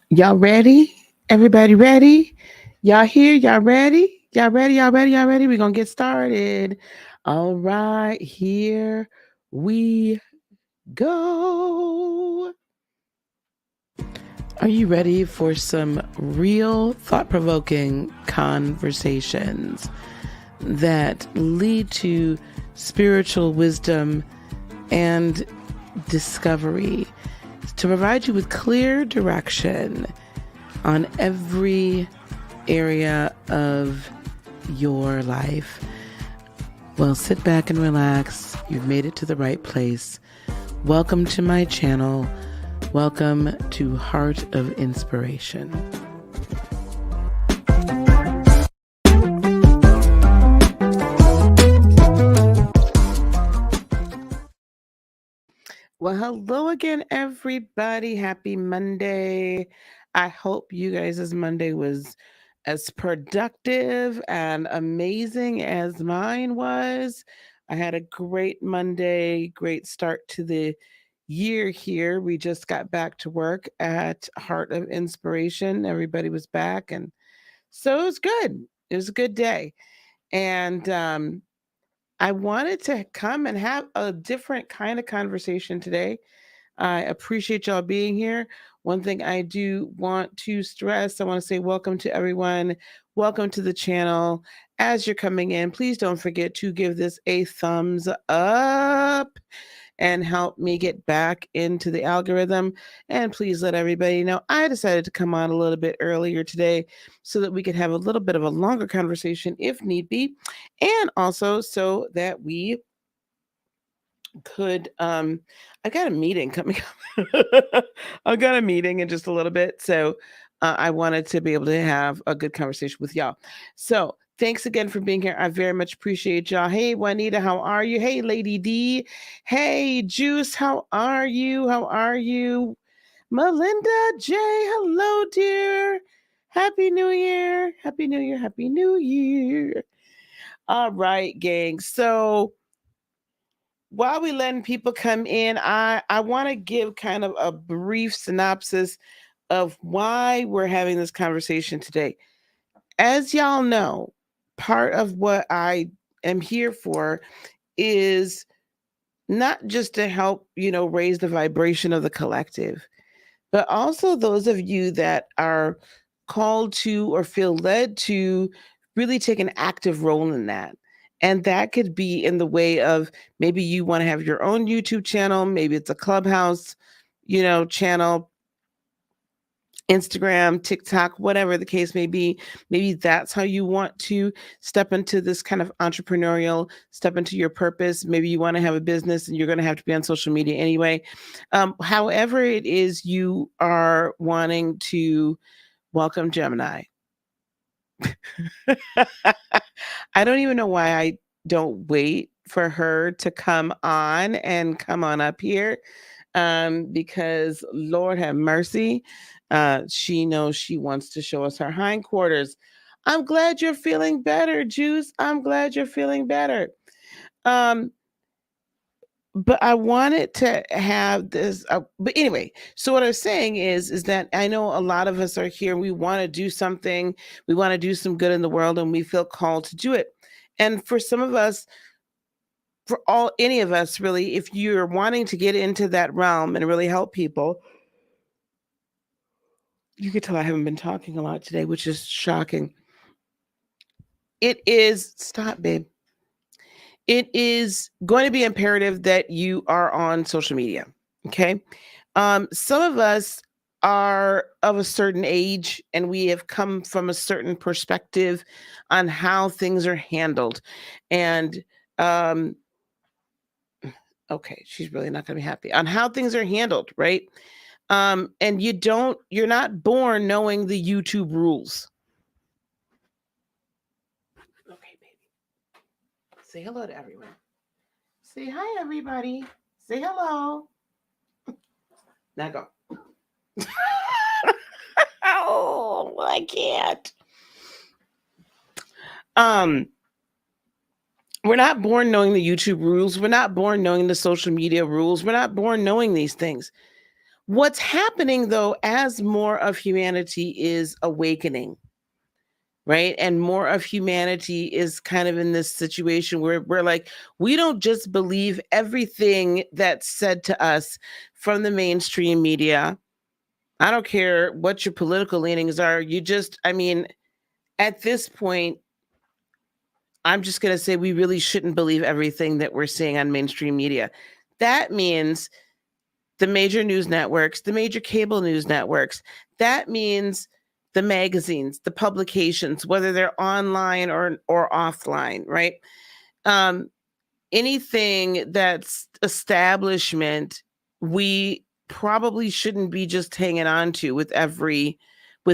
Y'all ready? Everybody ready? Y'all here? Y'all ready? Y'all ready? Y'all ready? Y'all ready? We're going to get started. All right, here we go. Are you ready for some real thought provoking conversations that lead to spiritual wisdom and discovery to provide you with clear direction on every area of your life? Well, sit back and relax. You've made it to the right place. Welcome to my channel. Welcome to Heart of Inspiration. Well, hello again, everybody. Happy Monday. I hope you guys' Monday was as productive and amazing as mine was. I had a great Monday, great start to the year here. We just got back to work at Heart of Inspiration. Everybody was back, and so it was good. It was a good day. And I wanted to come and have a different kind of conversation today. I appreciate y'all being here. One thing I do want to stress, I want to say welcome to everyone. Welcome to the channel. As you're coming in, please don't forget to give this a thumbs up and help me get back into the algorithm. And please let everybody know I decided to come on a little bit earlier today so that we could have a little bit of a longer conversation if need be. And also so that we could I got a meeting coming up. I got a meeting in just a little bit. So I wanted to be able to have a good conversation with y'all. So thanks again for being here. I very much appreciate y'all. Hey, Juanita, how are you? Hey, Lady D. Hey, Juice, how are you? How are you? Melinda J, hello, dear. Happy New Year. Happy New Year. Happy New Year. All right, gang. So while we letting people come in, I want to give kind of a brief synopsis of why we're having this conversation today. As y'all know, part of what I am here for is not just to help, raise the vibration of the collective, but also those of you that are called to or feel led to really take an active role in that. And that could be in the way of maybe you want to have your own YouTube channel, maybe it's a Clubhouse, channel, Instagram, TikTok, whatever the case may be. Maybe that's how you want to step into this kind of entrepreneurial, step into your purpose. Maybe you want to have a business and you're going to have to be on social media anyway. However it is you are wanting to welcome Gemini. I don't even know why I don't wait for her to come on and come on up here. Because Lord have mercy, she knows she wants to show us her hindquarters. I'm glad you're feeling better, Juice. I'm glad you're feeling better. But I wanted to have this. But anyway, so what I was saying is that I know a lot of us are here. We want to do something. We want to do some good in the world, and we feel called to do it. And for some of us, for any of us, really, if you're wanting to get into that realm and really help people, you can tell I haven't been talking a lot today, which is shocking. It is, stop, babe. It is going to be imperative that you are on social media. Okay. Some of us are of a certain age and we have come from a certain perspective on how things are handled. And, okay, she's really not going to be happy on how things are handled, right? And you're not born knowing the YouTube rules. Okay, baby. Say hello to everyone. Say hi, everybody. Say hello. Now go. Oh, I can't. We're not born knowing the YouTube rules. We're not born knowing the social media rules. We're not born knowing these things. What's happening, though, as more of humanity is awakening, right? And more of humanity is kind of in this situation where we're like, we don't just believe everything that's said to us from the mainstream media. I don't care what your political leanings are. I mean, at this point, I'm just going to say we really shouldn't believe everything that we're seeing on mainstream media. That means the major news networks, the major cable news networks. That means the magazines, the publications, whether they're online or offline, right? Um, Anything that's establishment, we probably shouldn't be just hanging on to with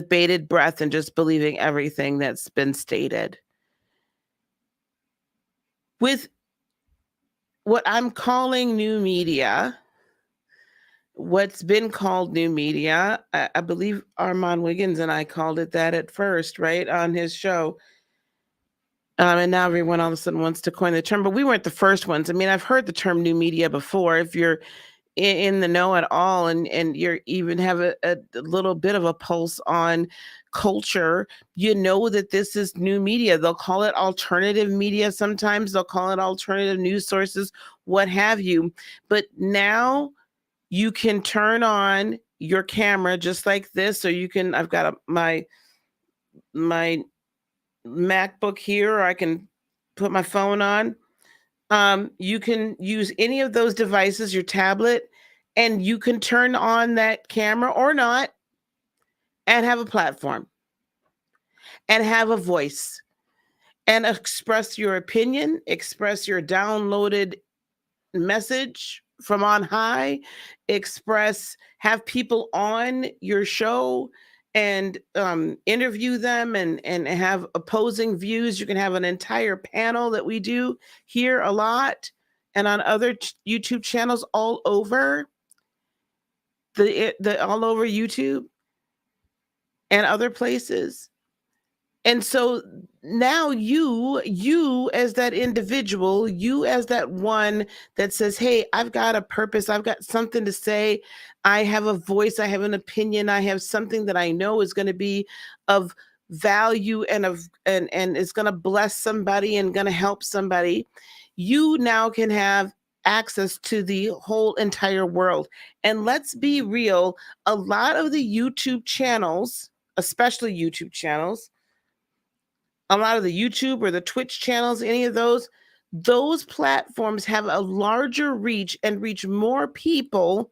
bated breath and just believing everything that's been stated. With what I'm calling new media, what's been called new media, I believe Armand Wiggins and I called it that at first, right, on his show. And now everyone all of a sudden wants to coin the term, but we weren't the first ones. I mean, I've heard the term new media before. If you're in the know at all, and you're even have a little bit of a pulse on culture, you know that this is new media. They'll call it alternative media. Sometimes they'll call it alternative news sources, what have you. But now you can turn on your camera just like this, or I've got my MacBook here, or I can put my phone on. You can use any of those devices, your tablet, and you can turn on that camera or not and have a platform and have a voice and express your opinion, express your downloaded message from on high, have people on your show and interview them and have opposing views. You can have an entire panel that we do here a lot and on other YouTube channels all over all over YouTube and other places. And so now you as that individual, you as that one that says, hey, I've got a purpose, I've got something to say, I have a voice, I have an opinion, I have something that I know is going to be of value and is going to bless somebody and going to help somebody. You now can have access to the whole entire world. And let's be real, a lot of the YouTube channels, especially YouTube channels, a lot of the YouTube or the Twitch channels, any of those platforms have a larger reach and reach more people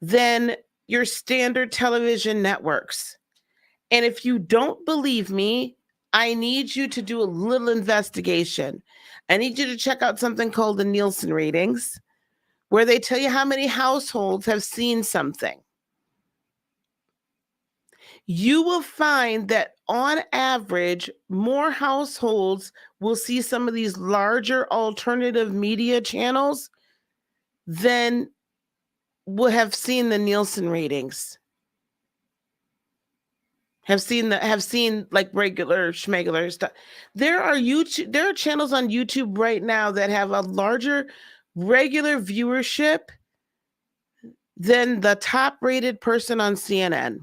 than your standard television networks. And if you don't believe me, I need you to do a little investigation. I need you to check out something called the Nielsen ratings, where they tell you how many households have seen something. You will find that on average, more households will see some of these larger alternative media channels than will have seen the Nielsen ratings. Have seen like regular schmegular stuff. There are channels on YouTube right now that have a larger regular viewership than the top rated person on CNN.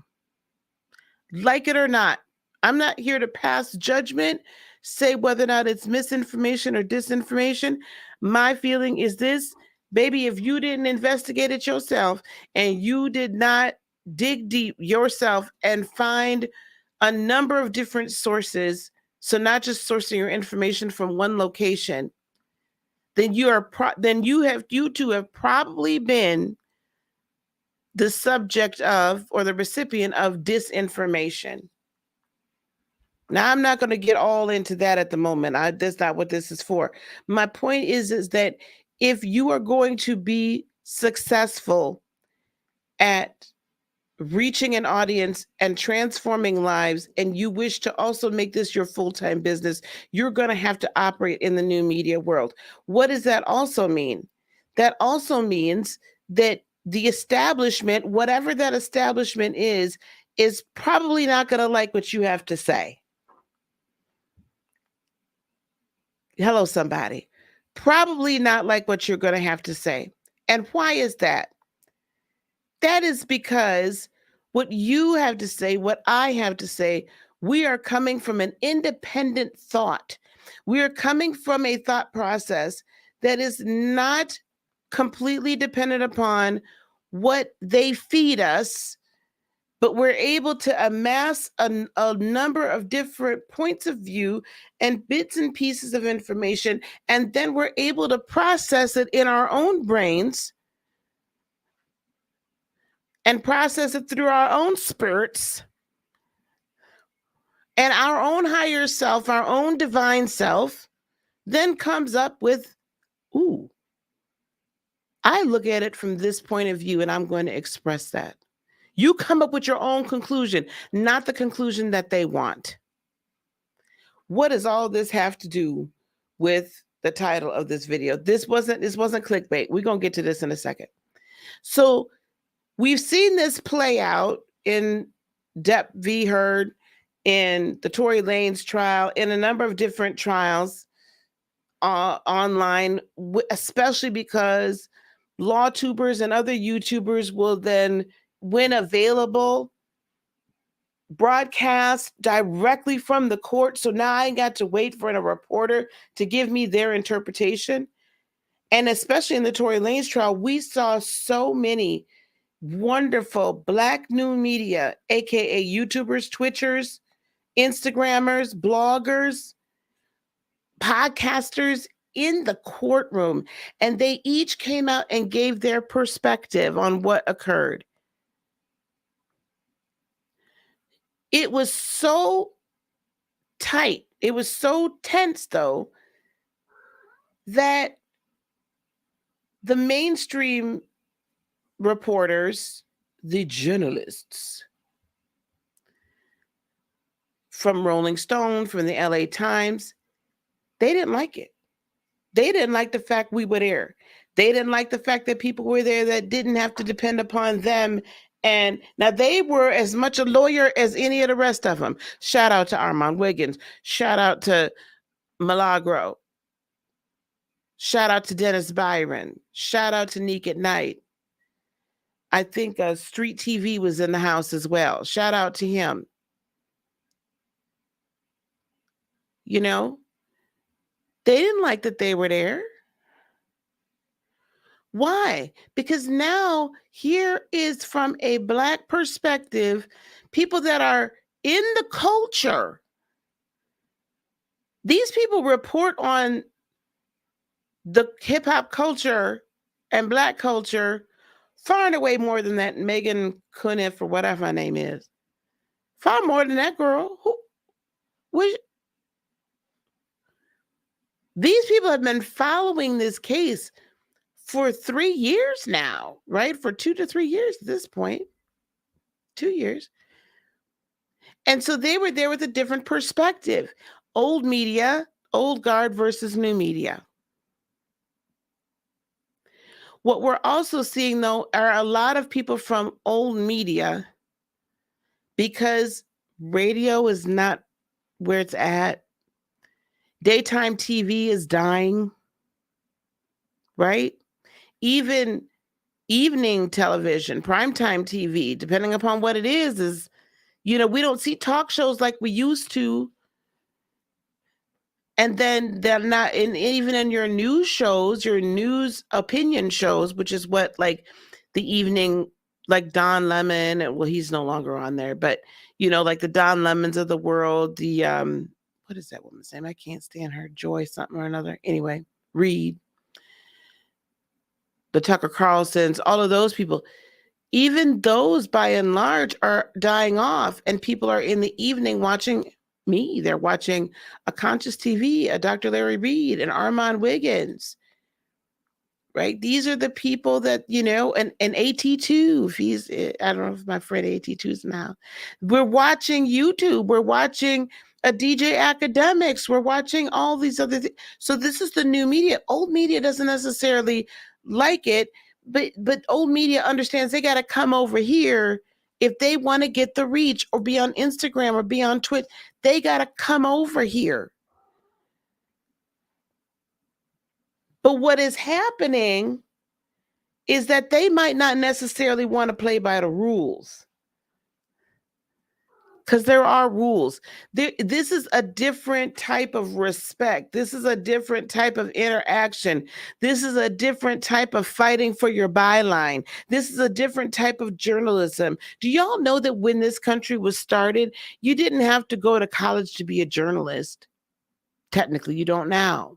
Like it or not, I'm not here to pass judgment, say whether or not it's misinformation or disinformation. My feeling is this, baby, if you didn't investigate it yourself and you did not dig deep yourself and find a number of different sources, so not just sourcing your information from one location, then you two have probably been the subject of or the recipient of disinformation. Now, I'm not going to get all into that at the moment. That's not what this is for. My point is that if you are going to be successful at reaching an audience and transforming lives, and you wish to also make this your full-time business, you're going to have to operate in the new media world. What does that also mean? That also means that the establishment, whatever that establishment is probably not going to like what you have to say. Hello, somebody. Probably not like what you're going to have to say. And why is that? that is because what you have to say, what I have to say, we are coming from an independent thought. We are coming from a thought process that is not completely dependent upon what they feed us, but we're able to amass a number of different points of view and bits and pieces of information, and then we're able to process it in our own brains and process it through our own spirits and our own higher self, our own divine self, then comes up with, ooh, I look at it from this point of view and I'm going to express that. You come up with your own conclusion, not the conclusion that they want. What does all this have to do with the title of this video? This wasn't clickbait. We're going to get to this in a second. So we've seen this play out in Depp v. Heard, in the Tory Lanez trial, in a number of different trials online, especially because law tubers and other YouTubers will then, when available, broadcast directly from the court. So now I got to wait for a reporter to give me their interpretation. And especially in the Tory Lanez trial, we saw so many wonderful Black new media, aka YouTubers, Twitchers, Instagrammers, bloggers, podcasters in the courtroom, and they each came out and gave their perspective on what occurred. It was so tight, it was so tense, though, that the mainstream reporters, the journalists from Rolling Stone, from the LA Times, they didn't like it. They didn't like the fact we were there. They didn't like the fact that people were there that didn't have to depend upon them. And now they were as much a lawyer as any of the rest of them. Shout out to Armand Wiggins. Shout out to Milagro. Shout out to Dennis Byron. Shout out to Neek at Night. I think Street TV was in the house as well. Shout out to him. You know, they didn't like that they were there. Why? Because now here is, from a Black perspective, people that are in the culture. These people report on the hip hop culture and Black culture far and away more than that Megan Cuniff or whatever her name is. Far more than that girl. These people have been following this case for 3 years now, right? For 2 to 3 years at this point. 2 years. And so they were there with a different perspective. Old media, old guard versus new media. What we're also seeing, though, are a lot of people from old media, because radio is not where it's at. Daytime TV is dying, right? Even evening television, primetime TV, depending upon what it is, we don't see talk shows like we used to. And then they're not even in your news shows, your news opinion shows, which is what, like, the evening, like Don Lemon, well, he's no longer on there, but like the Don Lemons of the world, the what is that woman's name? I can't stand her, Joy something or another. Anyway, Reed, the Tucker Carlsons, all of those people, even those by and large are dying off, and people are in the evening watching me. They're watching a Consciouz TV, a Dr. Larry Reed, and Armand Wiggins, right? These are the people that, and AT2, if he's, I don't know if my friend AT2 is now. We're watching YouTube. We're watching a DJ Academics. We're watching all these other things. So this is the new media. Old media doesn't necessarily like it, but old media understands they got to come over here if they want to get the reach or be on Instagram or be on Twitter. They got to come over here. But what is happening is that they might not necessarily want to play by the rules. Because there are rules. This is a different type of respect. This is a different type of interaction. This is a different type of fighting for your byline. This is a different type of journalism. Do y'all know that when this country was started, you didn't have to go to college to be a journalist? Technically, you don't now.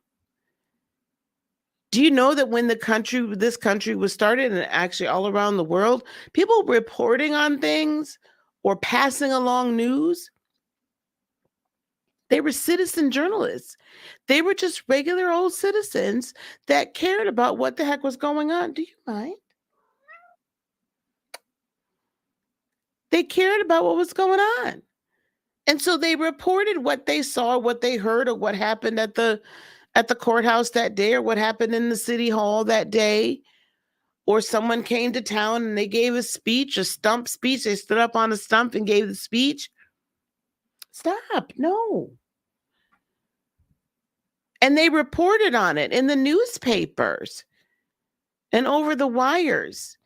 Do you know that when this country was started, and actually all around the world, people reporting on things or passing along news, they were citizen journalists. They were just regular old citizens that cared about what the heck was going on. Do you mind? They cared about what was going on. And so they reported what they saw, what they heard, or what happened at the courthouse that day, or what happened in the city hall that day. Or someone came to town and they gave a speech, a stump speech. They stood up on a stump and gave the speech. Stop. No. And they reported on it in the newspapers and over the wires.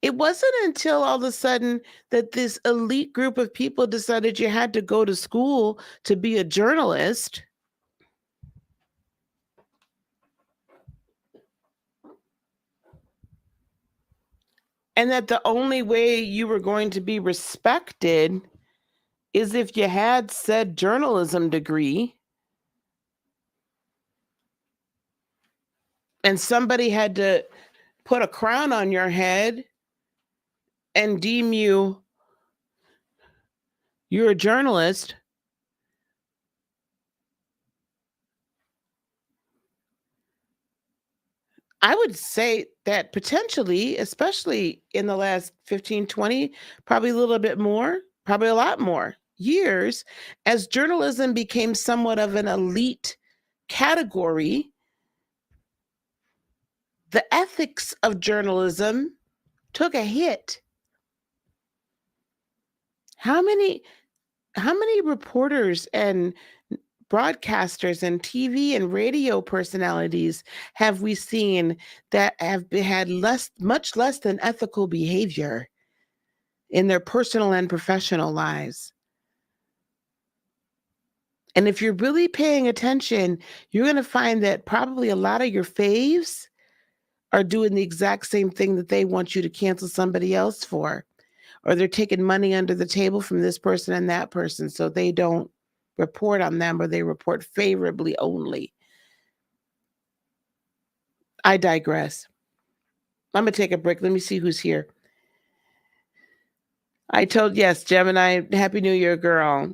It wasn't until all of a sudden that this elite group of people decided you had to go to school to be a journalist. And that the only way you were going to be respected is if you had said journalism degree. And somebody had to put a crown on your head and deem you're a journalist. I would say that potentially, especially in the last 15, 20, probably a little bit more, probably a lot more years, as journalism became somewhat of an elite category, the ethics of journalism took a hit. How many reporters and broadcasters and TV and radio personalities have we seen that have had much less than ethical behavior in their personal and professional lives? And if you're really paying attention, you're going to find that probably a lot of your faves are doing the exact same thing that they want you to cancel somebody else for, or they're taking money under the table from this person and that person so they don't report on them, or they report favorably only. I digress. I'm going to take a break. Let me see who's here. Yes, Gemini, Happy New Year, girl.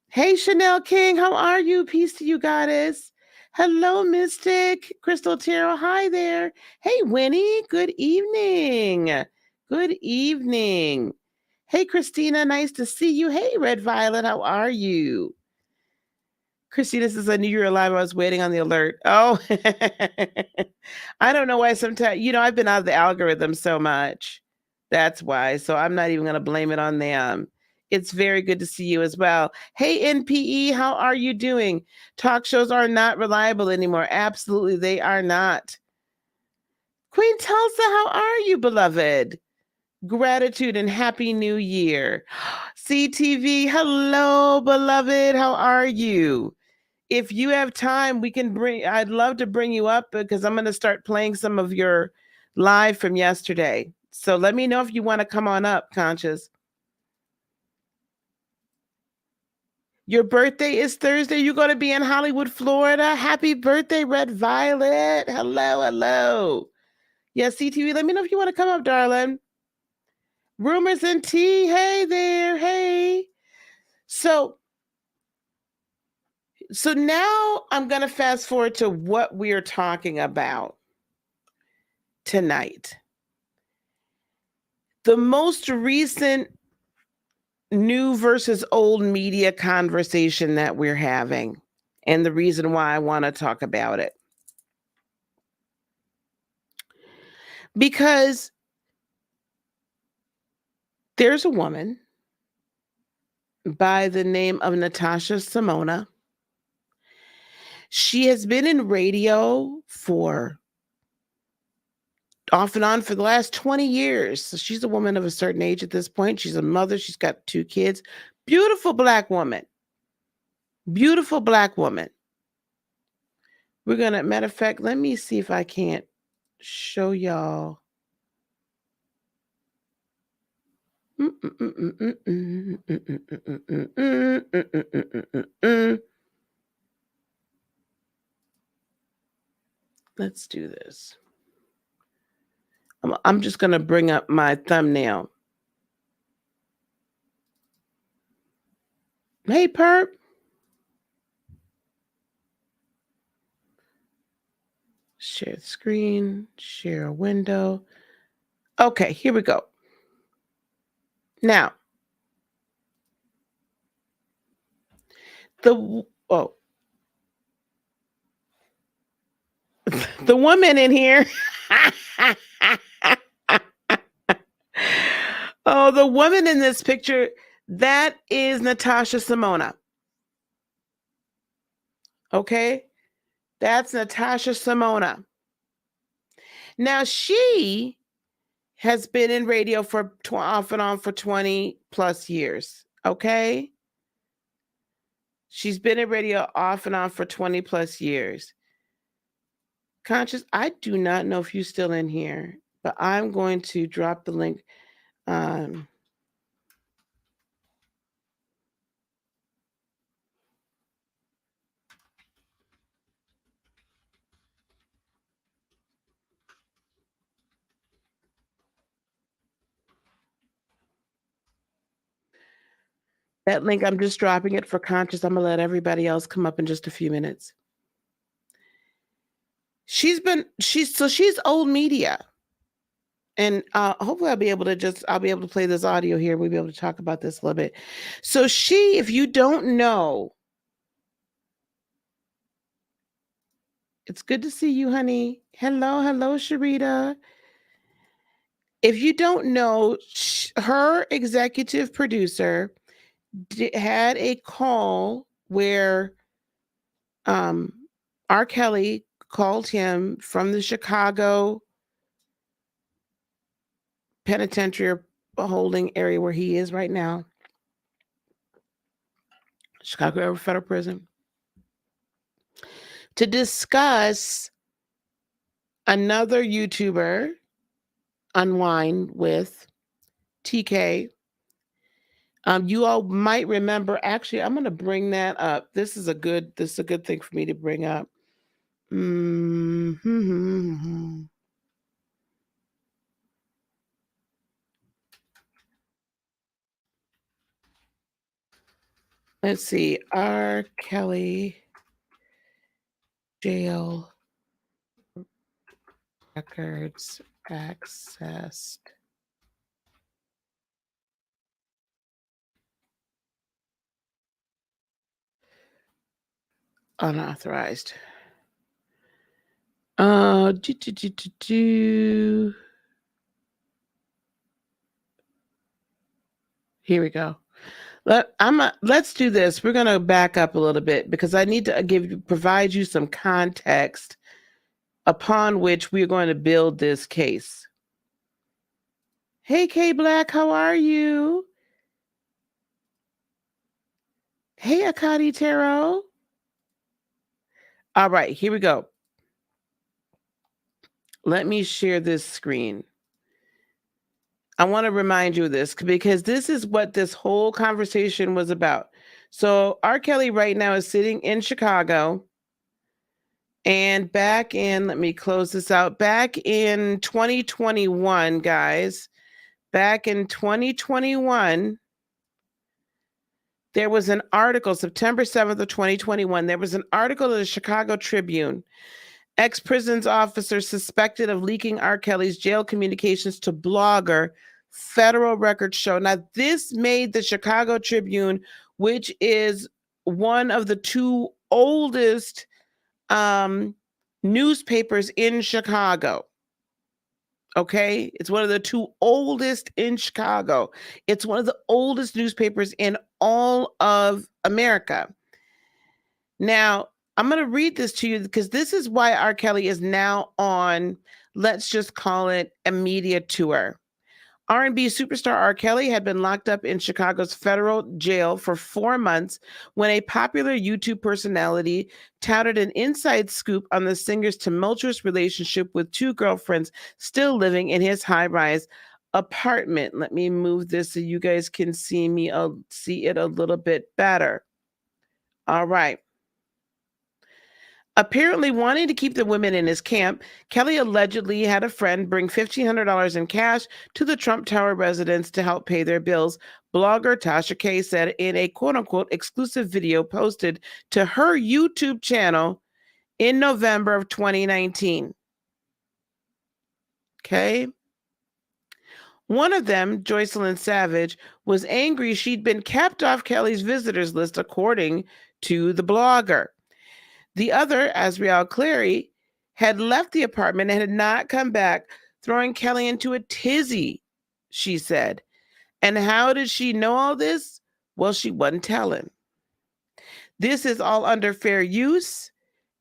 Hey, Chanel King, how are you? Peace to you, goddess. Hello, Mystic. Crystal Tarot, hi there. Hey, Winnie, good evening. Good evening. Hey, Christina, nice to see you. Hey, Red Violet, how are you? Christina says, I knew you were alive. I was waiting on the alert. Oh, I don't know why sometimes, I've been out of the algorithm so much. That's why. So I'm not even going to blame it on them. It's very good to see you as well. Hey, NPE, how are you doing? Talk shows are not reliable anymore. Absolutely, they are not. Queen Tulsa, how are you, beloved? Gratitude and Happy New Year. CTV, hello, beloved. How are you? If you have time, I'd love to bring you up because I'm going to start playing some of your live from yesterday. So let me know if you want to come on up, Consciouz. Your birthday is Thursday. You're going to be in Hollywood, Florida. Happy birthday, Red Violet. Hello, hello. Yes, CTV, let me know if you want to come up, darling. Rumors and Tea. Hey there. Hey. So now I'm going to fast forward to what we are talking about tonight. The most recent new versus old media conversation that we're having, and the reason why I want to talk about it. Because there's a woman by the name of Natasha Simona. She has been in radio for off and on for the last 20 years. So she's a woman of a certain age at this point. She's a mother. She's got 2 kids. Beautiful black woman. Beautiful black woman. We're going to, matter of fact, let me see if I can't show y'all. Let's do this. I'm just going to bring up my thumbnail. Hey, Perp. Share the screen, share a window. Okay, here we go. Now, the woman in here. Oh, the woman in this picture, that is Natasha Simona. Okay? That's Natasha Simona. Now, she has been in radio for off and on for 20 plus years. Okay? She's been in radio off and on for 20 plus years. Conscious, I do not know if you're still in here, but I'm going to drop the link. That link, I'm just dropping it for Conscious. I'm going to let everybody else come up in just a few minutes. She's old media. And hopefully I'll be able to play this audio here. We'll be able to talk about this a little bit. So if you don't know, it's good to see you, honey. Hello, Sharita. If you don't know, her executive producer had a call where R. Kelly called him from the Chicago penitentiary holding area where he is right now, Chicago Federal Prison, to discuss another YouTuber, Unwind with TK. You all might remember, actually, I'm going to bring that up. This is a good thing for me to bring up. Let's see. R. Kelly jail records accessed. Unauthorized. Here we go. Let's do this. We're going to back up a little bit because I need to provide you some context upon which we're going to build this case. Hey, K Black, how are you? Hey, Akadi Tarot. All right, here we go. Let me share this screen. I want to remind you of this because this is what this whole conversation was about. So R. Kelly right now is sitting in Chicago. And back in, let me close this out. Back in 2021, guys, back in 2021, there was an article, September 7th of 2021, there was an article in the Chicago Tribune. Ex-prisons officers suspected of leaking R. Kelly's jail communications to blogger, federal records show. Now, this made the Chicago Tribune, which is one of the 2 oldest newspapers in Chicago. Okay, it's one of the 2 oldest in Chicago. It's one of the oldest newspapers in all of America. Now, I'm going to read this to you because this is why R. Kelly is now on let's just call it a media tour. R&B superstar R. Kelly had been locked up in Chicago's federal jail for 4 months when a popular YouTube personality touted an inside scoop on the singer's tumultuous relationship with 2 girlfriends still living in his high-rise apartment. Let me move this so you guys can see it a little bit better. All right. Apparently wanting to keep the women in his camp, Kelly allegedly had a friend bring $1,500 in cash to the Trump Tower residence to help pay their bills. Blogger Tasha K said in a quote-unquote exclusive video posted to her YouTube channel in November of 2019. Okay. One of them, Joycelyn Savage, was angry she'd been kept off Kelly's visitors list, according to the blogger. The other, Azriel Clary, had left the apartment and had not come back, throwing Kelly into a tizzy, she said. And how did she know all this? Well, she wasn't telling. This is all under fair use,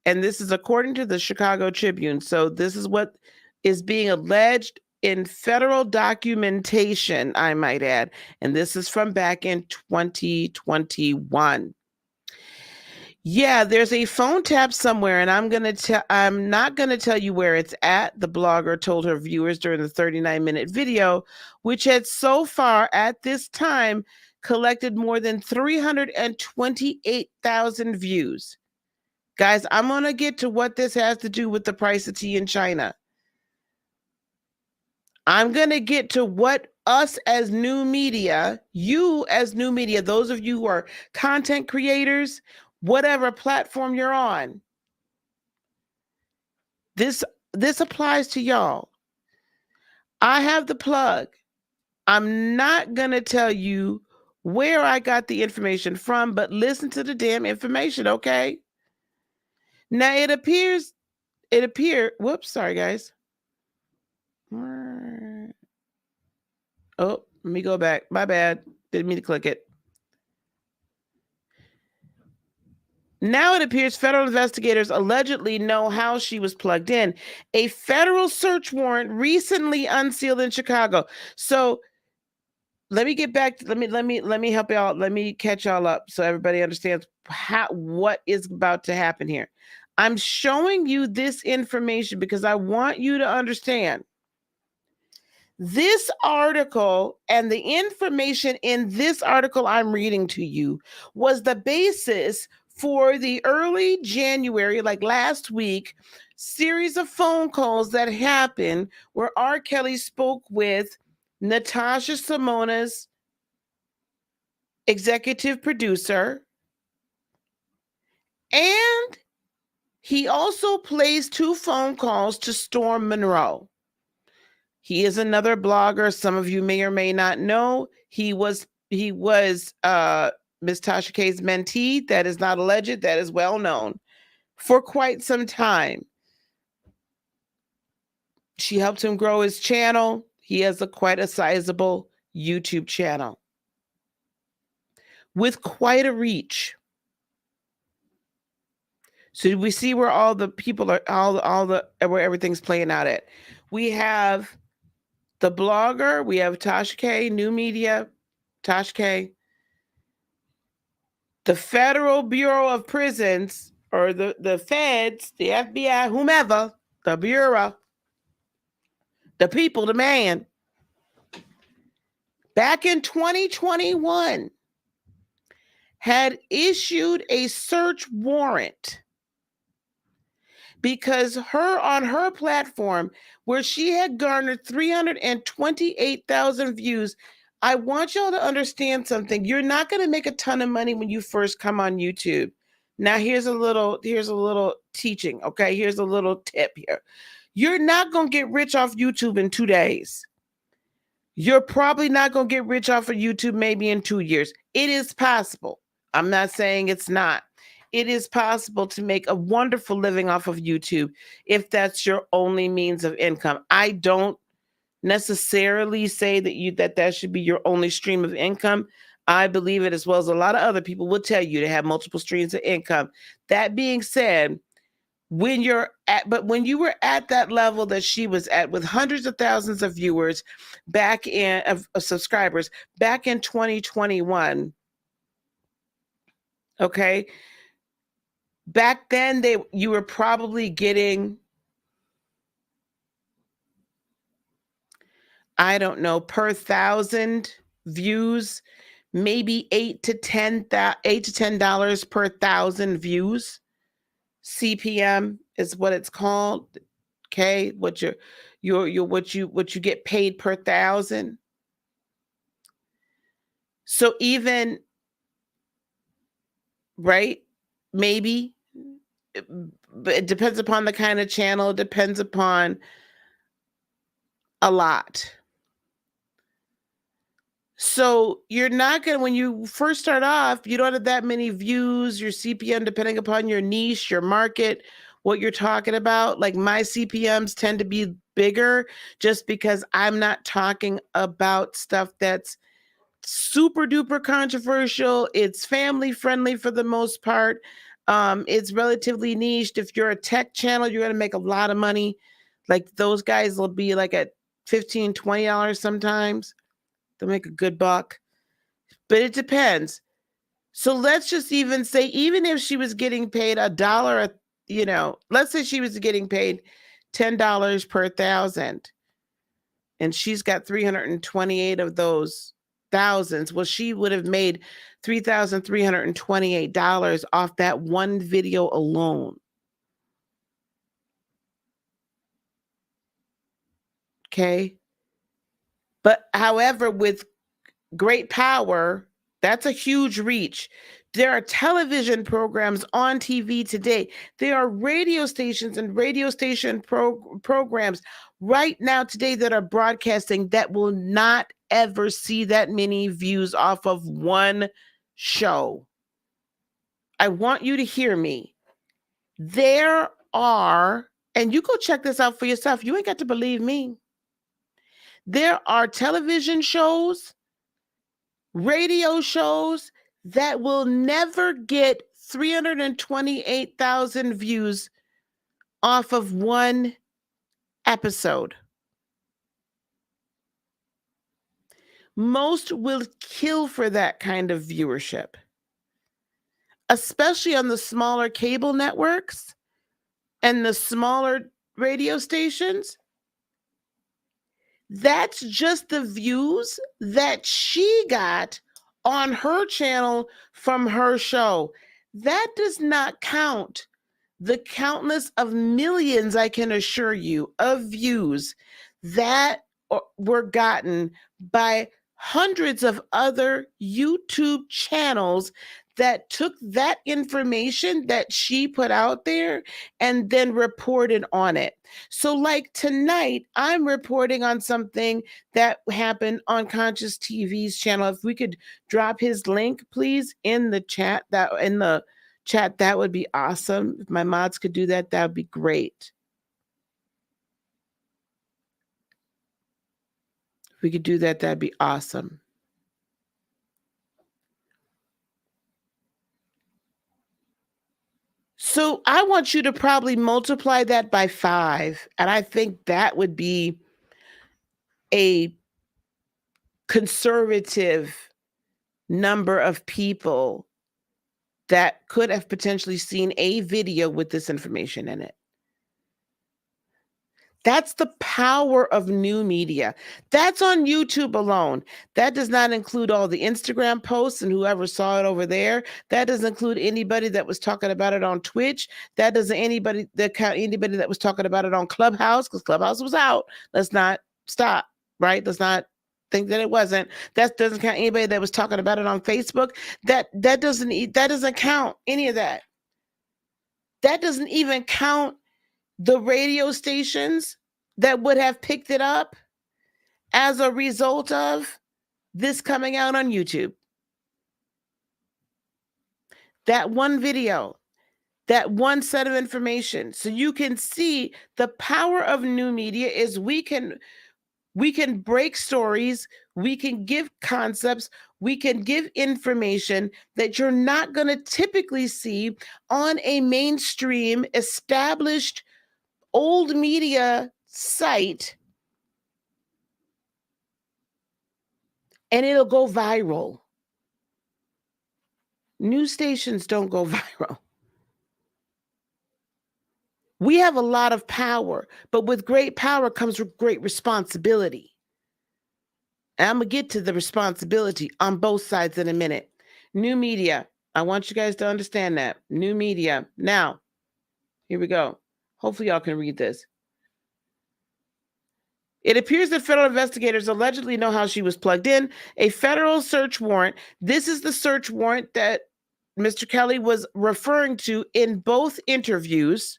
and this is according to the Chicago Tribune. So this is what is being alleged in federal documentation, I might add. And this is from back in 2021. Yeah, there's a phone tap somewhere, and I'm not gonna tell you where it's at, the blogger told her viewers during the 39-minute video, which had so far at this time collected more than 328,000 views. Guys, I'm gonna get to what this has to do with the price of tea in China. I'm gonna get to what us as new media, you as new media, those of you who are content creators, whatever platform you're on, this applies to y'all. I have the plug. I'm not going to tell you where I got the information from, but listen to the damn information, okay? Now whoops, sorry guys. Oh, let me go back. My bad. Didn't mean to click it. Now it appears federal investigators allegedly know how she was plugged in. A federal search warrant recently unsealed in Chicago. So let me get back. Let me help y'all. Let me catch y'all up so everybody understands what is about to happen here. I'm showing you this information because I want you to understand. This article and the information in this article I'm reading to you was the basis for the early January, like last week, series of phone calls that happened where R. Kelly spoke with Natasha Simona's executive producer, and he also plays 2 phone calls to Storm Monroe. He is another blogger. Some of you may or may not know. He was Miss Tasha K's mentee. That is not alleged. That is well known for quite some time. She helped him grow his channel. He has quite a sizable YouTube channel with quite a reach. So we see where all the people are, where everything's playing out at. We have the blogger, we have Tasha K, New Media, Tasha K, the Federal Bureau of Prisons, or the feds, the FBI, whomever, the Bureau, the people, the man, back in 2021, had issued a search warrant because on her platform, where she had garnered 328,000 views, I want y'all to understand something. You're not going to make a ton of money when you first come on YouTube. Now, here's a little teaching, okay? Here's a little tip here. You're not going to get rich off YouTube in 2 days. You're probably not going to get rich off of YouTube maybe in 2 years. It is possible. I'm not saying it's not. It is possible to make a wonderful living off of YouTube if that's your only means of income. I don't necessarily say that should be your only stream of income. I believe it, as well as a lot of other people will tell you, to have multiple streams of income. That being said, when you were at that level that she was at, with hundreds of thousands of viewers back in of subscribers back in 2021, okay, back then you were probably getting, I don't know, per 1,000 views, maybe $8 to $10 per 1,000 views. CPM is what it's called. Okay, what you get paid per 1,000. So even, right, maybe, but it depends upon the kind of channel. It depends upon a lot. So you're not going to, when you first start off, you don't have that many views, your CPM, depending upon your niche, your market, what you're talking about. Like my CPMs tend to be bigger just because I'm not talking about stuff that's super duper controversial. It's family friendly for the most part. It's relatively niched. If you're a tech channel, you're going to make a lot of money. Like those guys will be like at $15, $20 sometimes. They'll make a good buck, but it depends. So let's just even say, even if she was getting paid $1, let's say she was getting paid $10 per 1,000, and she's got 328 of those thousands. Well, she would have made $3,328 off that one video alone. Okay. But however, with great power, that's a huge reach. There are television programs on TV today. There are radio stations and radio station programs right now today that are broadcasting that will not ever see that many views off of one show. I want you to hear me. There are, and you go check this out for yourself. You ain't got to believe me. There are television shows, radio shows that will never get 328,000 views off of one episode. Most will kill for that kind of viewership, especially on the smaller cable networks and the smaller radio stations. That's just the views that she got on her channel from her show. That does not count the countless of millions, I can assure you, of views that were gotten by hundreds of other YouTube channels that took that information that she put out there and then reported on it. So like tonight, I'm reporting on something that happened on Consciouz TV's channel. If we could drop his link, please, in the chat, that would be awesome. If my mods could do that, that would be great. If we could do that, that'd be awesome. So I want you to probably multiply that by 5. And I think that would be a conservative number of people that could have potentially seen a video with this information in it. That's the power of new media. That's on YouTube alone. That does not include all the Instagram posts and whoever saw it over there. That doesn't include anybody that was talking about it on Twitch. That doesn't anybody that was talking about it on Clubhouse, because Clubhouse was out. Let's not stop, right? Let's not think that it wasn't. That doesn't count anybody that was talking about it on Facebook. That doesn't count any of that. That doesn't even count the radio stations that would have picked it up as a result of this coming out on YouTube. That one video, that one set of information. So you can see the power of new media is we can break stories, We can give concepts. We can give information that you're not going to typically see on a mainstream established old media site, and it'll go viral. News stations don't go viral. We have a lot of power, but with great power comes great responsibility. And I'm going to get to the responsibility on both sides in a minute. New media. I want you guys to understand that. New media. Now, here we go. Hopefully y'all can read this. It appears that federal investigators allegedly know how she was plugged in. A federal search warrant. This is the search warrant that Mr. Kelly was referring to in both interviews.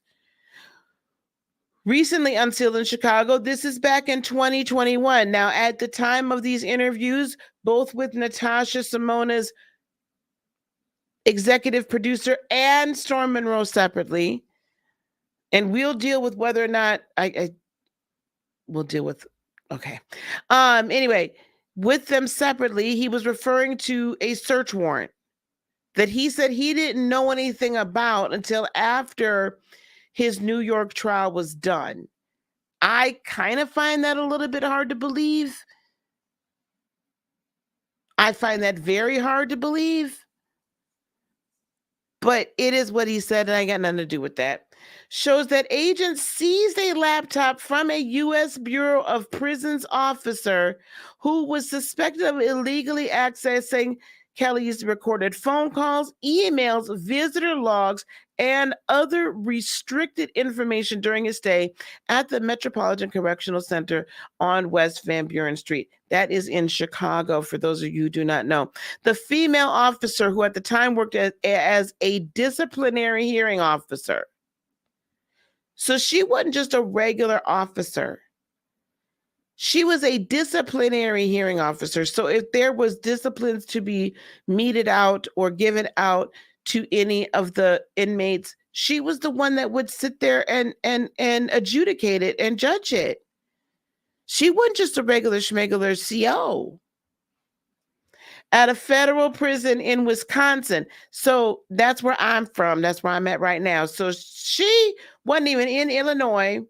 Recently unsealed in Chicago. This is back in 2021. Now, at the time of these interviews, both with Natasha Simona's executive producer and Storm Monroe separately, and we'll deal with whether or not we'll deal with, okay. Anyway, with them separately, he was referring to a search warrant that he said he didn't know anything about until after his New York trial was done. I kind of find that a little bit hard to believe. I find that very hard to believe. But it is what he said, and I got nothing to do with that. Shows that agents seized a laptop from a U.S. Bureau of Prisons officer who was suspected of illegally accessing Kelly's recorded phone calls, emails, visitor logs, and other restricted information during his stay at the Metropolitan Correctional Center on West Van Buren Street. That is in Chicago, for those of you who do not know. The female officer, who at the time worked as a disciplinary hearing officer. So she wasn't just a regular officer. She was a disciplinary hearing officer. So if there was disciplines to be meted out or given out to any of the inmates, she was the one that would sit there and adjudicate it and judge it. She wasn't just a regular schmegular CO. At a federal prison in Wisconsin. So that's where I'm from. That's where I'm at right now. So she wasn't even in Illinois,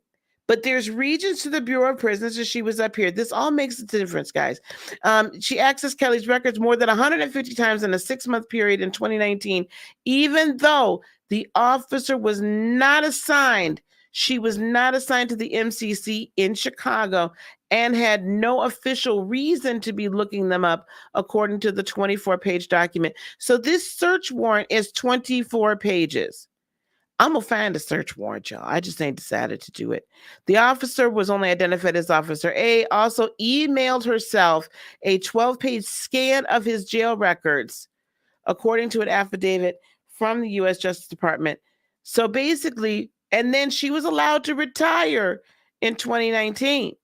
but there's regions to the Bureau of Prisons, and she was up here. This all makes a difference, guys. She accessed Kelly's records more than 150 times in a 6-month period in 2019, even though the officer was not assigned. She was not assigned to the MCC in Chicago and had no official reason to be looking them up, according to the 24-page document. So this search warrant is 24 pages. I'm going to find a search warrant, y'all. I just ain't decided to do it. The officer was only identified as Officer A, also emailed herself a 12-page scan of his jail records, according to an affidavit from the U.S. Justice Department. So basically, and then she was allowed to retire in 2019.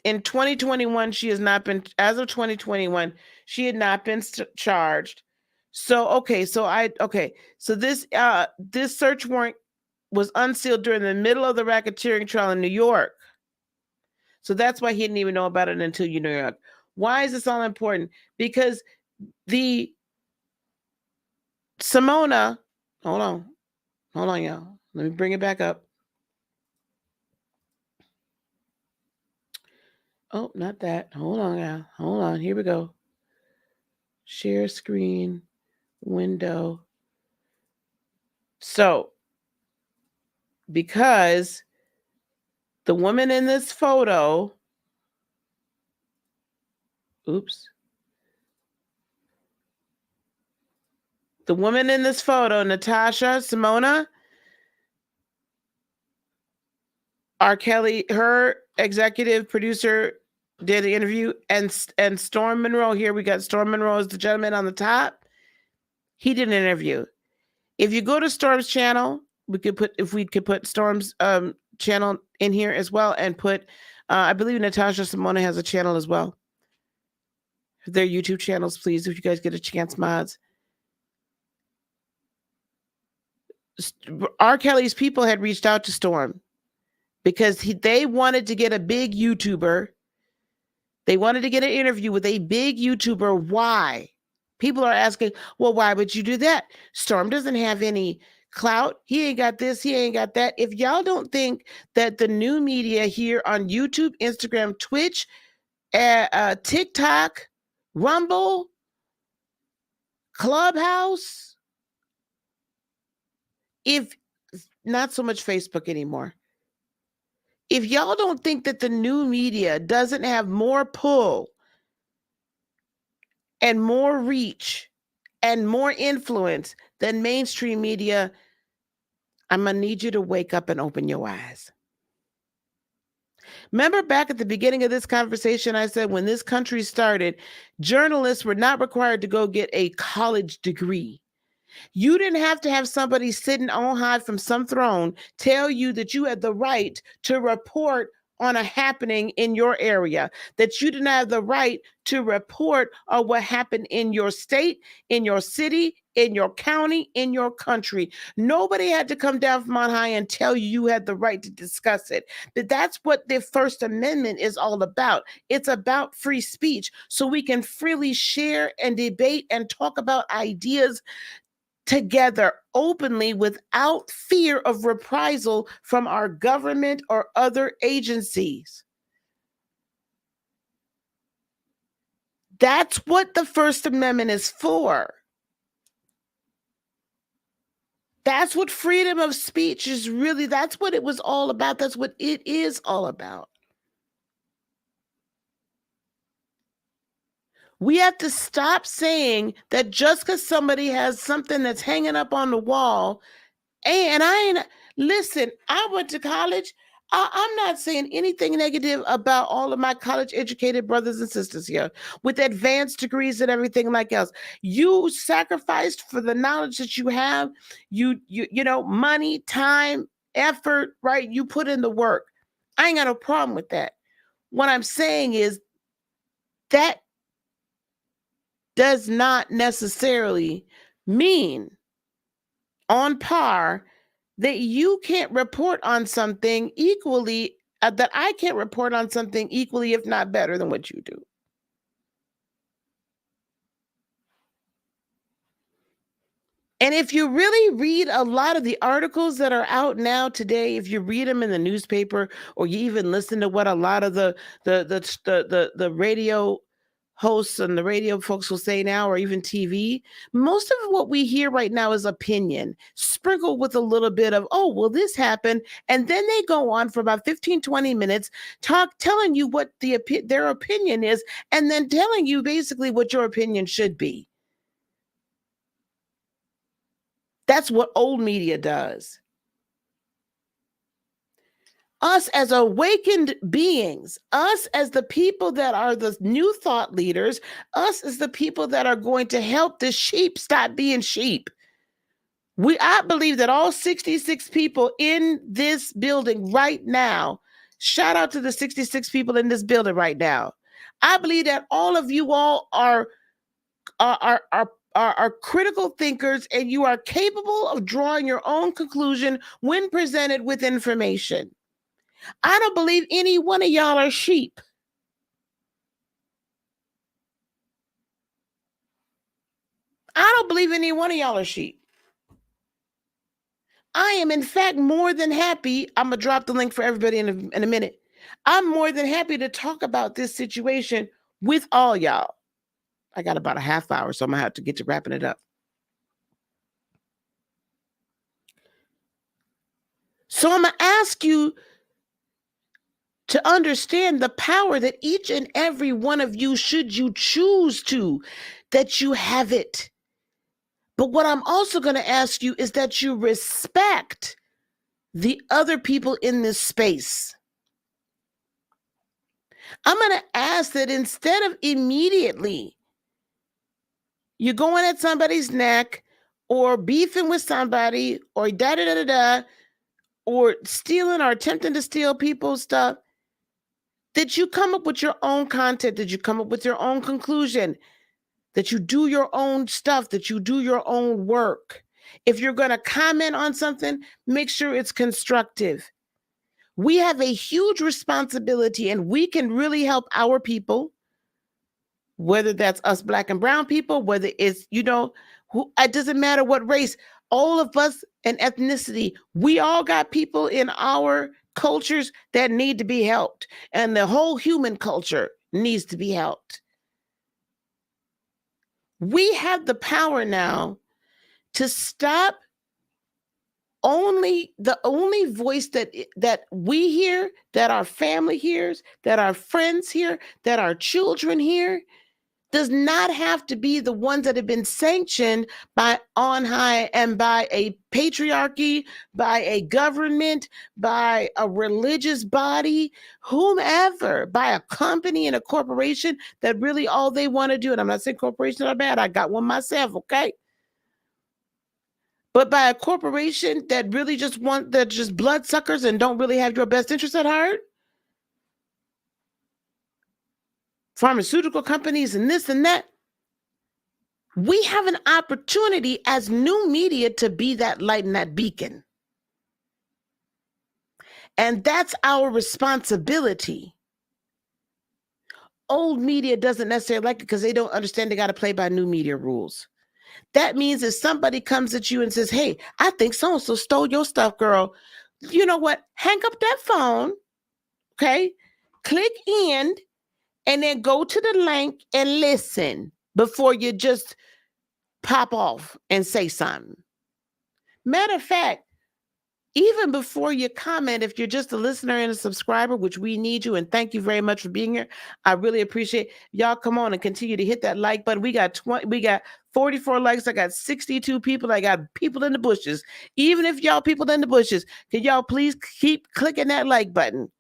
In 2021, she has not been, as of 2021, she had not been charged. So this this search warrant was unsealed during the middle of the racketeering trial in New York. So that's why he didn't even know about it until New York. Why is this all important? Because the Simona, hold on, y'all. Let me bring it back up. Oh, not that. Hold on, y'all. Hold on. Here we go. Share screen, window. So, because the woman in this photo, the woman in this photo, Natasha Simona, R. Kelly, her executive producer, did the interview, and Storm Monroe, here we got Storm Monroe as the gentleman on the top. He did an interview. If you go to Storm's channel, we could put Storm's channel in here as well, and put, I believe Natasha Simona has a channel as well. Their YouTube channels, please, if you guys get a chance, mods. R. Kelly's people had reached out to Storm because they wanted to get a big YouTuber They wanted to get an interview with a big YouTuber. Why? People are asking, well, why would you do that? Storm doesn't have any clout. He ain't got this. He ain't got that. If y'all don't think that the new media here on YouTube, Instagram, Twitch, TikTok, Rumble, Clubhouse, if not so much Facebook anymore, if y'all don't think that the new media doesn't have more pull and more reach and more influence than mainstream media, I'm going to need you to wake up and open your eyes. Remember back at the beginning of this conversation, I said when this country started, journalists were not required to go get a college degree. You didn't have to have somebody sitting on high from some throne tell you that you had the right to report on a happening in your area, that you didn't have the right to report on what happened in your state, in your city, in your county, in your country. Nobody had to come down from on high and tell you you had the right to discuss it. But that's what the First Amendment is all about. It's about free speech, so we can freely share and debate and talk about ideas together openly without fear of reprisal from our government or other agencies. That's what the First Amendment is for. That's what freedom of speech is really, that's what it was all about. That's what it is all about. We have to stop saying that just because somebody has something that's hanging up on the wall, and listen, I went to college. I'm not saying anything negative about all of my college educated brothers and sisters here with advanced degrees and everything like else. You sacrificed for the knowledge that you have, you know, money, time, effort, right? You put in the work. I ain't got no problem with that. What I'm saying is that does not necessarily mean on par that you can't report on something equally, that I can't report on something equally, if not better than what you do. And if you really read a lot of the articles that are out now today, if you read them in the newspaper, or you even listen to what a lot of the radio hosts and the radio folks will say now, or even TV, most of what we hear right now is opinion, sprinkled with a little bit of, oh, well, this happened. And then they go on for about 15, 20 minutes, telling you what their opinion is, and then telling you basically what your opinion should be. That's what old media does. Us as awakened beings, us as the people that are the new thought leaders, us as the people that are going to help the sheep stop being sheep. I believe that all 66 people in this building right now, shout out to the 66 people in this building right now. I believe that all of you all are critical thinkers, and you are capable of drawing your own conclusion when presented with information. I don't believe any one of y'all are sheep. I don't believe any one of y'all are sheep. I am, in fact, more than happy. I'm going to drop the link for everybody in a minute. I'm more than happy to talk about this situation with all y'all. I got about a half hour, so I'm going to have to get to wrapping it up. So I'm going to ask you to understand the power that each and every one of you, should you choose to, that you have it. But what I'm also going to ask you is that you respect the other people in this space. I'm going to ask that instead of immediately you're going at somebody's neck or beefing with somebody or da-da-da-da-da, or stealing or attempting to steal people's stuff, that you come up with your own content, that you come up with your own conclusion, that you do your own stuff, that you do your own work. If you're going to comment on something, make sure it's constructive. We have a huge responsibility, and we can really help our people whether that's us black and brown people, whether it's, who, it doesn't matter what race, all of us and ethnicity, we all got people in our cultures that need to be helped. And the whole human culture needs to be helped. We have the power now to stop the only voice that we hear, that our family hears, that our friends hear, that our children hear, does not have to be the ones that have been sanctioned by on high and by a patriarchy, by a government, by a religious body, whomever, by a company and a corporation that really all they want to do. And I'm not saying corporations are bad. I got one myself, okay? But by a corporation that really just just bloodsuckers and don't really have your best interest at heart. Pharmaceutical companies and this and that. We have an opportunity as new media to be that light and that beacon. And that's our responsibility. Old media doesn't necessarily like it because they don't understand they got to play by new media rules. That means if somebody comes at you and says, hey, I think so-and-so stole your stuff, girl. You know what? Hang up that phone, okay? Click in and then go to the link and listen before you just pop off and say something. Matter of fact, even before you comment, if you're just a listener and a subscriber, which we need you, and thank you very much for being here. I really appreciate y'all. Come on and continue to hit that like button. We got 44 likes. I got 62 people. I got people in the bushes. Even if y'all people in the bushes, can y'all please keep clicking that like button?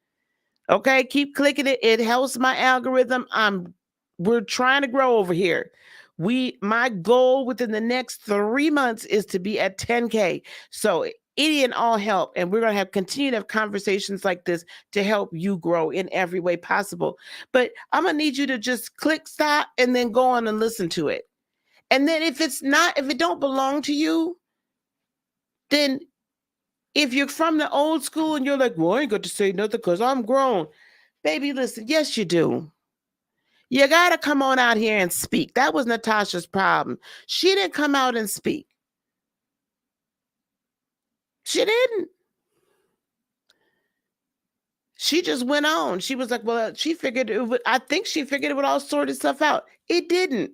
Okay, keep clicking it. It helps my algorithm. We're trying to grow over here. My goal within the next 3 months is to be at 10K. So any and all help, and we're going to continue to have conversations like this to help you grow in every way possible. But I'm going to need you to just click stop and then go on and listen to it. And then if it don't belong to you, then if you're from the old school and you're like, well, I ain't got to say nothing because I'm grown. Baby, listen, yes, you do. You got to come on out here and speak. That was Natasha's problem. She didn't come out and speak. She didn't. She just went on. She was like, well, I think she figured it would all sort itself out. It didn't.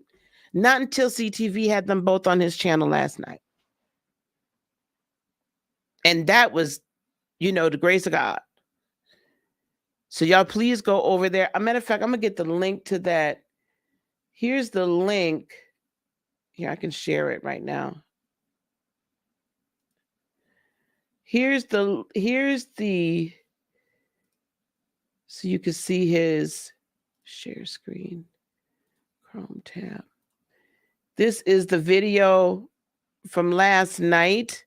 Not until CTV had them both on his channel last night. And that was, the grace of God. So y'all please go over there. As a matter of fact, I'm going to get the link to that. Here's the link. Here, I can share it right now. Here's the so you can see his share screen, Chrome tab. This is the video from last night.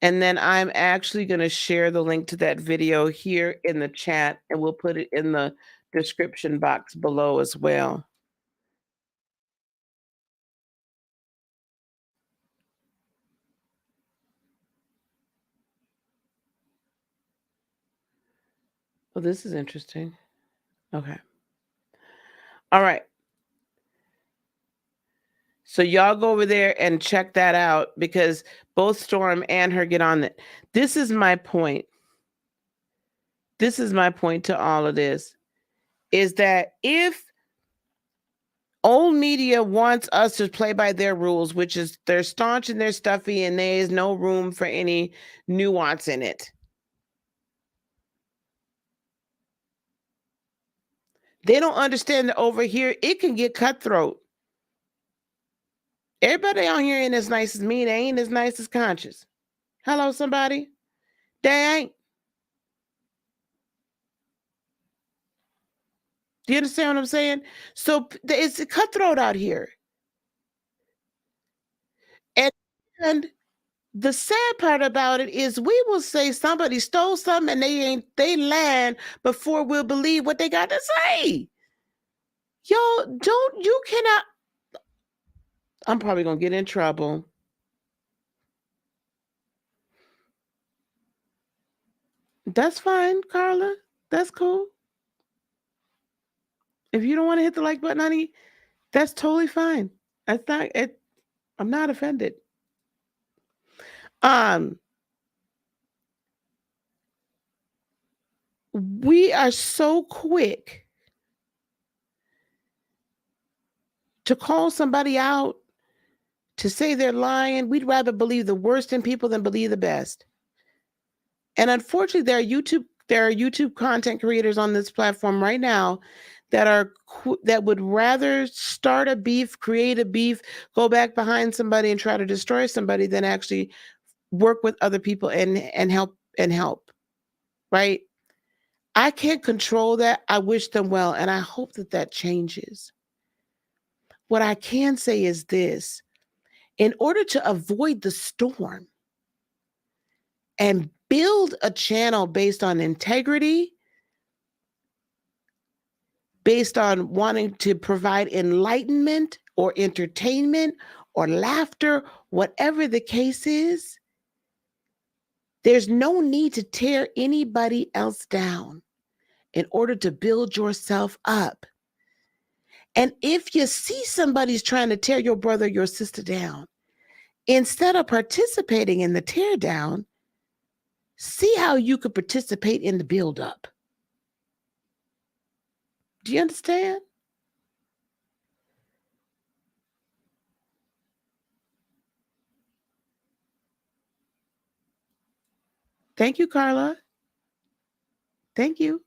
And then I'm actually going to share the link to that video here in the chat, and we'll put it in the description box below as well. Well, this is interesting. Okay. All right. So y'all go over there and check that out because both Storm and her get on it. This is my point. This is my point to all of this, is that if old media wants us to play by their rules, which is they're staunch and they're stuffy and there is no room for any nuance in it. They don't understand that over here, it can get cutthroat. Everybody out here ain't as nice as me. They ain't as nice as Consciouz. Hello, somebody? They ain't. Do you understand what I'm saying? So it's a cutthroat out here. And the sad part about it is we will say somebody stole something and they lying before we'll believe what they got to say. You cannot. I'm probably going to get in trouble. That's fine, Carla. That's cool. If you don't want to hit the like button, honey, That's totally fine. That's not it. I'm not offended. Um, we are so quick to call somebody out, to say they're lying. We'd rather believe the worst in people than believe the best. And unfortunately, there are YouTube content creators on this platform right now that would rather start a beef, create a beef, go back behind somebody and try to destroy somebody than actually work with other people and help, right? I can't control that. I wish them well, and I hope that that changes. What I can say is this: in order to avoid the storm and build a channel based on integrity, based on wanting to provide enlightenment or entertainment or laughter, whatever the case is, there's no need to tear anybody else down in order to build yourself up. And if you see somebody's trying to tear your brother or your sister down, instead of participating in the tear down, see how you could participate in the build up. Do you understand? Thank you, Carla. Thank you.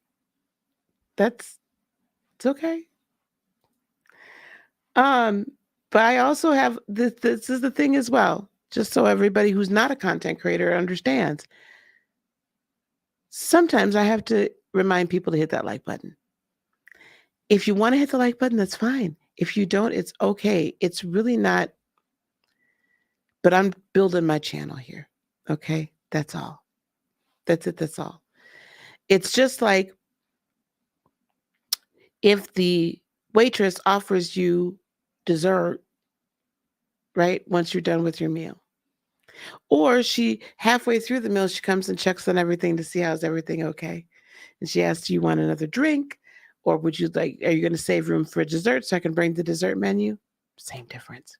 It's okay. Um, but I also have this is the thing as well, just so everybody who's not a content creator understands. Sometimes I have to remind people to hit that like button. If you want to hit the like button, that's fine. If you don't, it's okay. It's really not, but I'm building my channel here. Okay? That's all. That's it. That's all. It's just like if the waitress offers you dessert, right? Once you're done with your meal. Or she halfway through the meal, she comes and checks on everything to see how's everything okay. And she asks, do you want another drink? Or are you going to save room for dessert so I can bring the dessert menu? Same difference.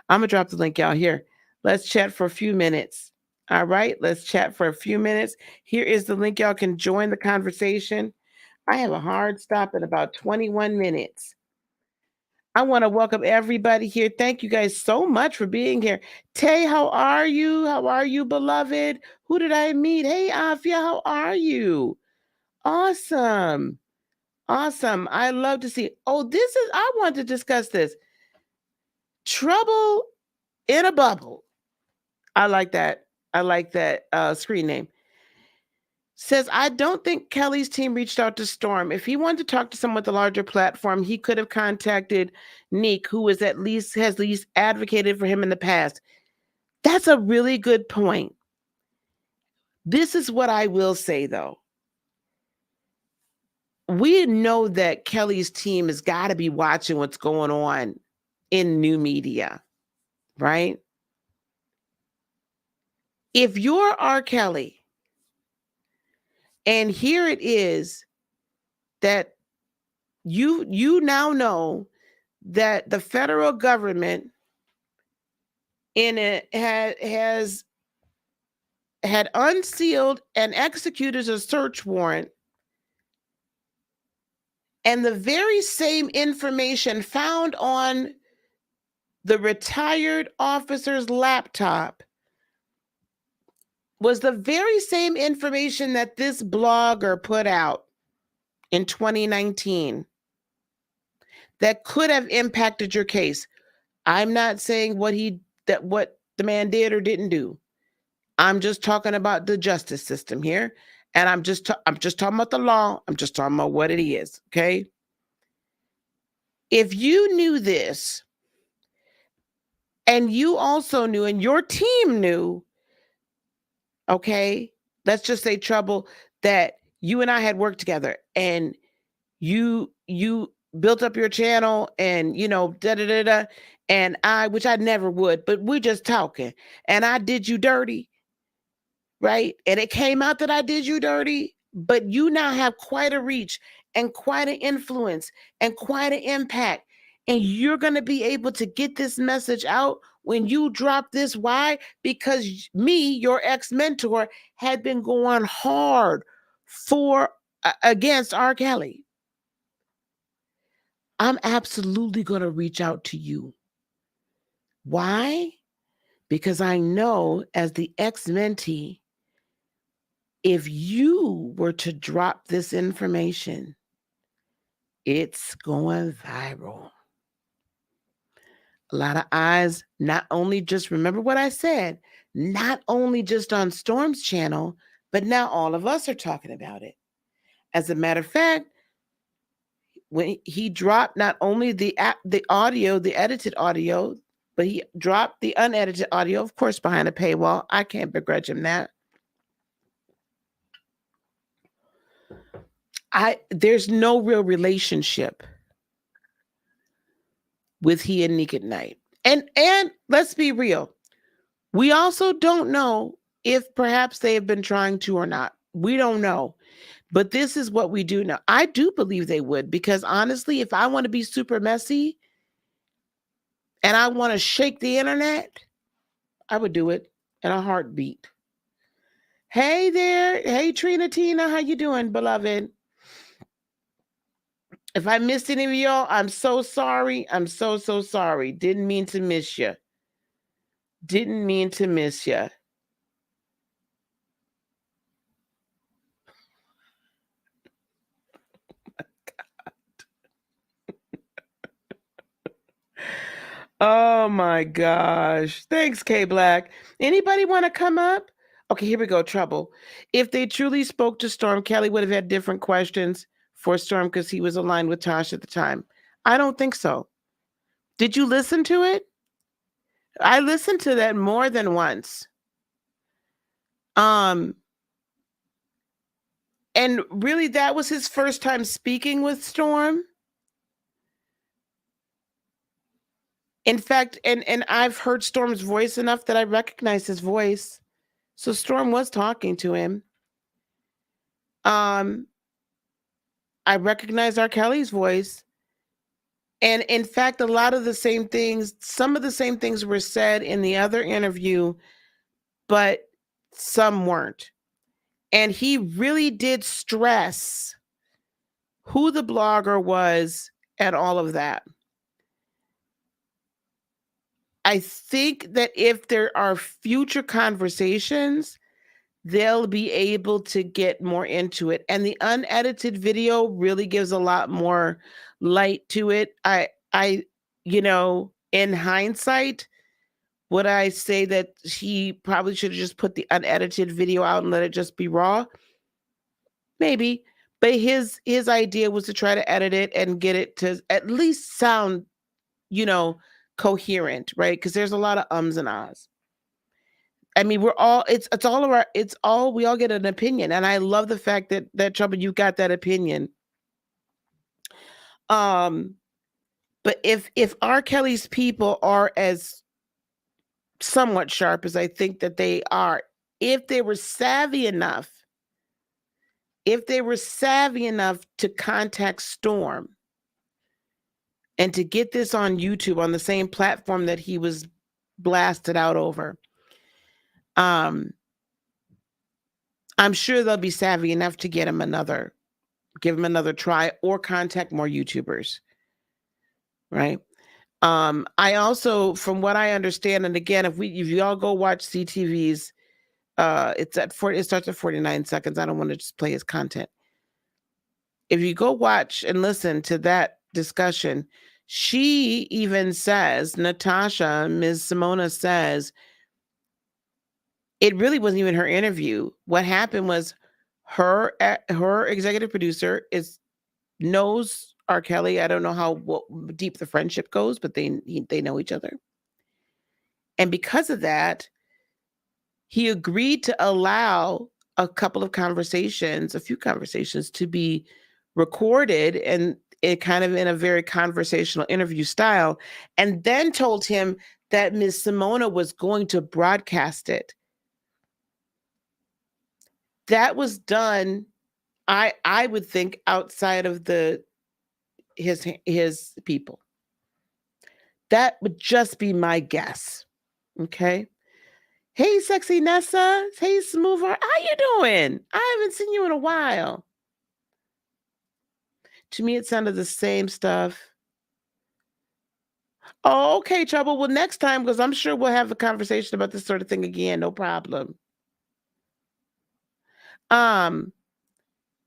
I'm going to drop the link out here. Let's chat for a few minutes. All right, let's chat for a few minutes. Here is the link. Y'all can join the conversation. I have a hard stop in about 21 minutes. I want to welcome everybody here. Thank you guys so much for being here. Tay, how are you? How are you, beloved? Who did I meet? Hey, Afia, how are you? Awesome. Awesome. I love to see. Oh, I want to discuss this. Trouble in a Bubble. I like that. I like that screen name. Says, I don't think Kelly's team reached out to Storm. If he wanted to talk to someone with a larger platform, he could have contacted Neek, who has at least advocated for him in the past. That's a really good point. This is what I will say, though. We know that Kelly's team has got to be watching what's going on in new media, right? If you're R. Kelly, and here it is that you now know that the federal government has had unsealed and executed a search warrant, and the very same information found on the retired officer's laptop was the very same information that this blogger put out in 2019 that could have impacted your case. I'm not saying what the man did or didn't do. I'm just talking about the justice system here, and I'm just talking about the law. I'm just talking about what it is, okay? If you knew this, and you also knew, and your team knew, okay, let's just say Trouble, that you and I had worked together, and you built up your channel, and da da da da, and which I never would, but we're just talking, and I did you dirty, right? And it came out that I did you dirty, but you now have quite a reach and quite an influence and quite an impact And you're going to be able to get this message out when you drop this. Why? Because me, your ex-mentor, had been going hard against R. Kelly. I'm absolutely going to reach out to you. Why? Because I know, as the ex-mentee, if you were to drop this information, it's going viral. A lot of eyes, not only just, remember what I said, not only just on Storm's channel, but now all of us are talking about it. As a matter of fact, when he dropped not only the audio, the edited audio, but he dropped the unedited audio, of course, behind a paywall. I can't begrudge him that. There's no real relationship with he and Nick at Night. And let's be real. We also don't know if perhaps they have been trying to or not. We don't know. But this is what we do know. I do believe they would, because honestly, if I want to be super messy and I want to shake the internet, I would do it in a heartbeat. Hey there. Hey, Trina Tina. How you doing, beloved? If I missed any of y'all, I'm so sorry. I'm so sorry. Didn't mean to miss you. Didn't mean to miss you. Oh my gosh. Thanks, K Black. Anybody want to come up? Okay, here we go. Trouble. If they truly spoke to Storm, Kelly would have had different questions for Storm because he was aligned with Tasha at the time. I don't think so. Did you listen to it? I listened to that more than once. And really, that was his first time speaking with Storm. In fact, and I've heard Storm's voice enough that I recognize his voice. So Storm was talking to him. I recognize R. Kelly's voice. And in fact, a lot of the same things, some of the same things were said in the other interview, but some weren't. And he really did stress who the blogger was and all of that. I think that if there are future conversations, they'll be able to get more into it. And the unedited video really gives a lot more light to it. In hindsight, would I say that he probably should have just put the unedited video out and let it just be raw? Maybe. But his idea was to try to edit it and get it to at least sound, coherent, right? Because there's a lot of ums and ahs. I mean, we all get an opinion. And I love the fact that Trouble, you got that opinion. But if R. Kelly's people are as somewhat sharp as I think that they are, if they were savvy enough to contact Storm and to get this on YouTube on the same platform that he was blasted out over, I'm sure they'll be savvy enough to give him another try or contact more YouTubers. Right. I also, from what I understand, and again, if you all go watch CTV's, it starts at 49 seconds. I don't want to just play his content. If you go watch and listen to that discussion, she even says, Natasha, Ms. Simona says, it really wasn't even her interview. What happened was her executive producer knows R. Kelly. I don't know how deep the friendship goes, but they know each other. And because of that, he agreed to allow a few conversations to be recorded, and it kind of in a very conversational interview style, and then told him that Ms. Simona was going to broadcast it. That was done, I would think, outside of his people. That would just be my guess. Okay. Hey, sexy Nessa. Hey, Smooth Heart. How you doing? I haven't seen you in a while. To me, it sounded the same stuff. Oh, okay, Trouble. Well, next time, because I'm sure we'll have a conversation about this sort of thing again. No problem.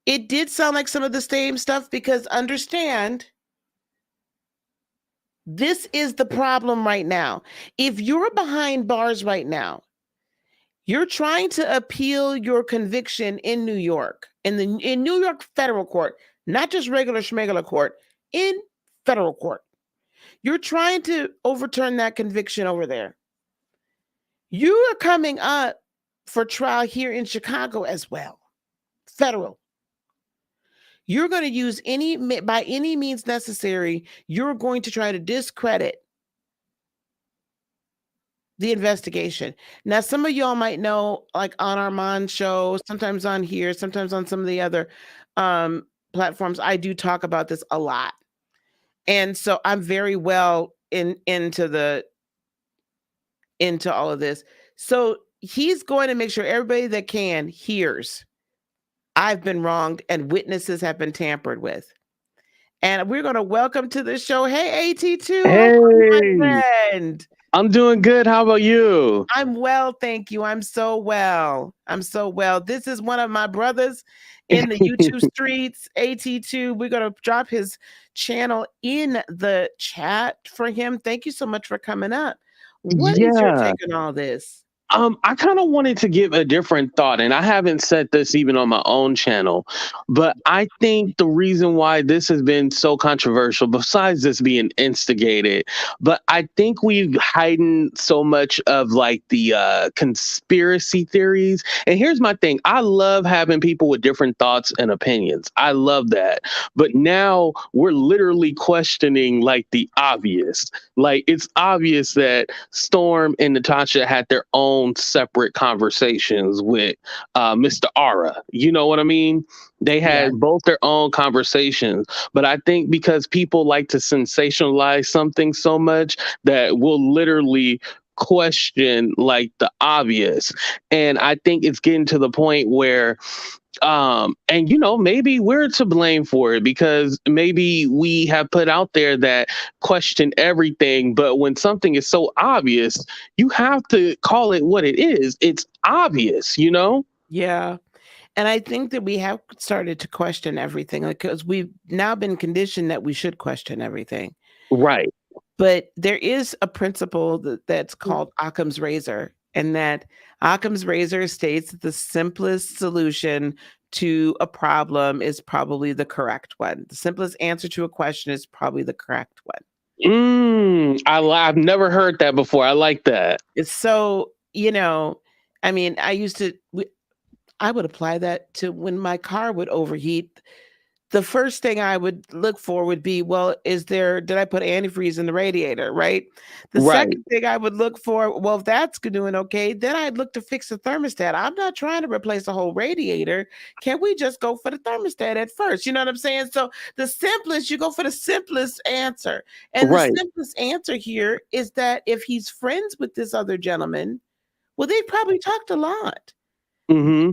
It did sound like some of the same stuff, because understand, this is the problem right now. If you're behind bars right now, you're trying to appeal your conviction in New York, in New York federal court, not just regular schmegular court, in federal court. You're trying to overturn that conviction over there. You are coming up for trial here in Chicago as well, federal. You're going to use by any means necessary, you're going to try to discredit the investigation. Now, some of y'all might know, like on our Mon show, sometimes on here, sometimes on some of the other platforms, I do talk about this a lot. And so I'm very well into all of this. So he's going to make sure everybody that can hears I've been wronged and witnesses have been tampered with. And we're going to welcome to the show. Hey, AT2. Hey, my friend. I'm doing good. How about you? I'm well, thank you. I'm so well. This is one of my brothers in the YouTube streets, AT2. We're going to drop his channel in the chat for him. Thank you so much for coming up. What is your take on all this? I kind of wanted to give a different thought, and I haven't said this even on my own channel, but I think the reason why this has been so controversial, besides this being instigated, but I think we've heightened so much of like the conspiracy theories. And here's my thing. I love having people with different thoughts and opinions. I love that. But now we're literally questioning like the obvious. Like it's obvious that Storm and Natasha had their own separate conversations with Mr. Aura. You know what I mean? They had both their own conversations, but I think because people like to sensationalize something so much that we'll literally question like the obvious. And I think it's getting to the point where and you know, maybe we're to blame for it because maybe we have put out there that question everything, but when something is so obvious, you have to call it what it is. It's obvious, you know? Yeah. And I think that we have started to question everything, because we've now been conditioned that we should question everything. Right. But there is a principle that's called Occam's razor, and that Occam's razor states that the simplest solution to a problem is probably the correct one. The simplest answer to a question is probably the correct one. I've never heard that before. I like that. It's so, I mean, I would apply that to when my car would overheat. The first thing I would look for would be, well, did I put antifreeze in the radiator, right? The second thing I would look for, well, if that's doing okay, then I'd look to fix the thermostat. I'm not trying to replace the whole radiator. Can we just go for the thermostat at first? You know what I'm saying? So you go for the simplest answer. And the simplest answer here is that if he's friends with this other gentleman, well, they've probably talked a lot. Mm-hmm.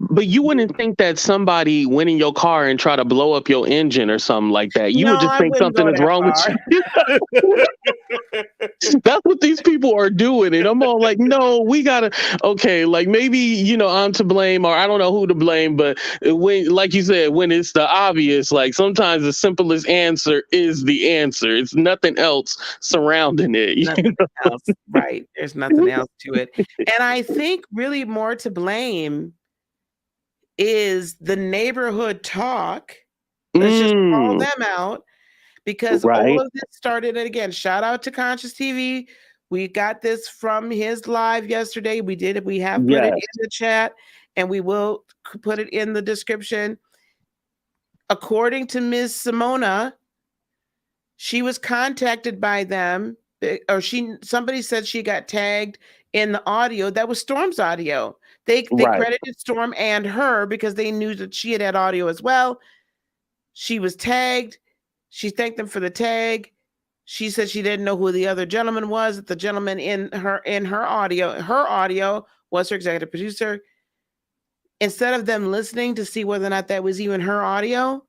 But you wouldn't think that somebody went in your car and try to blow up your engine or something like that. You would just think something is wrong with you. That's what these people are doing. And I'm all like, no, we gotta, okay, like maybe, you know, I'm to blame, or I don't know who to blame, but when, like you said, when it's the obvious, like sometimes the simplest answer is the answer. It's nothing else surrounding it. Nothing else. Right. There's nothing else to it. And I think really more to blame is the neighborhood talk. Let's just call them out, because all of this started, and again, shout out to Consciouz TV. We got this from his live yesterday. We have put it in the chat, and we will put it in the description. According to Ms. Simona, she was contacted by them, or somebody said she got tagged in the audio. That was Storm's audio. They credited Storm and her because they knew that she had audio as well. She was tagged. She thanked them for the tag. She said she didn't know who the other gentleman was. That the gentleman in her audio was her executive producer. Instead of them listening to see whether or not that was even her audio,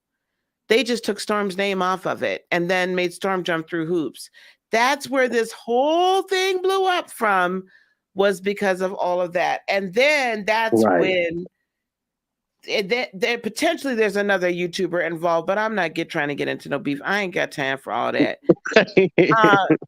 they just took Storm's name off of it and then made Storm jump through hoops. That's where this whole thing blew up from, was because of all of that. And then that's when potentially there's another YouTuber involved, but I'm not trying to get into no beef. I ain't got time for all that.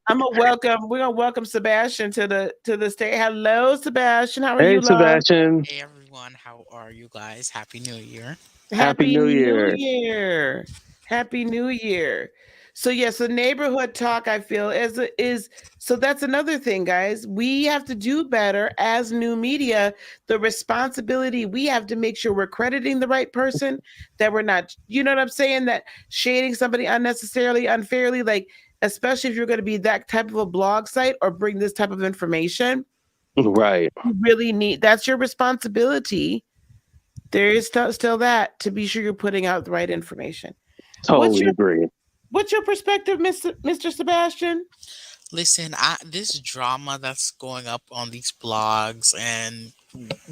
We're gonna welcome Sebastian to the stage. Hello, Sebastian. How are you, love? Sebastian. Hey everyone, how are you guys? Happy New Year. Happy New Year. Happy New Year. So yes, the neighborhood talk, I feel, is so that's another thing, guys. We have to do better as new media. The responsibility, we have to make sure we're crediting the right person, that we're not, you know what I'm saying, that shading somebody unnecessarily, unfairly, like, especially if you're going to be that type of a blog site or bring this type of information. Right. You really need, that's your responsibility. There is still that, to be sure you're putting out the right information. Totally agree. What's your perspective, Mr. Sebastian? Listen, this drama that's going up on these blogs and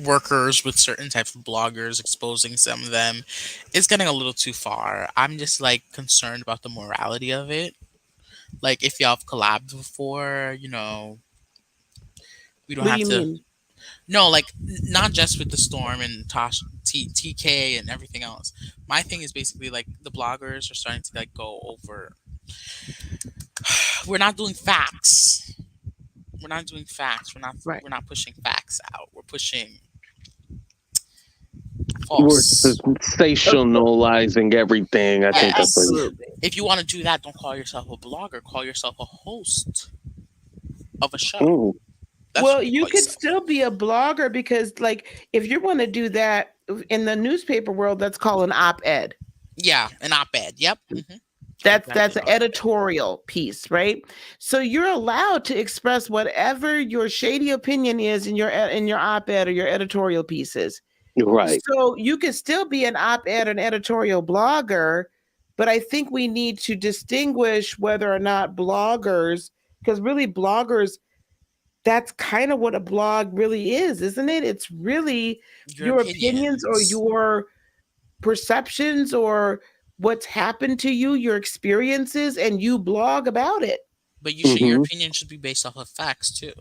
workers with certain types of bloggers exposing some of them, it's getting a little too far. I'm just like concerned about the morality of it. Like if y'all have collabed before, we don't What have do you to. mean? No, like not just with the Storm and TK and everything else. My thing is basically like the bloggers are starting to like go over. We're not doing facts. We're not doing facts. We're not pushing facts out. We're pushing false. We're sensationalizing everything. I think that's what. If you want to do that, don't call yourself a blogger. Call yourself a host of a show. Ooh. Well, you could still be a blogger, because like if you want to do that in the newspaper world, that's called an op-ed. Yeah, an op-ed. Yep. Mm-hmm. That's an editorial piece, right? So you're allowed to express whatever your shady opinion is in your op-ed or your editorial pieces. Right. So you could still be an op-ed or an editorial blogger, but I think we need to distinguish whether or not bloggers, because really bloggers, that's kind of what a blog really is, isn't it? It's really your opinions or your perceptions or what's happened to you, your experiences, and you blog about it. But your opinion should be based off of facts too.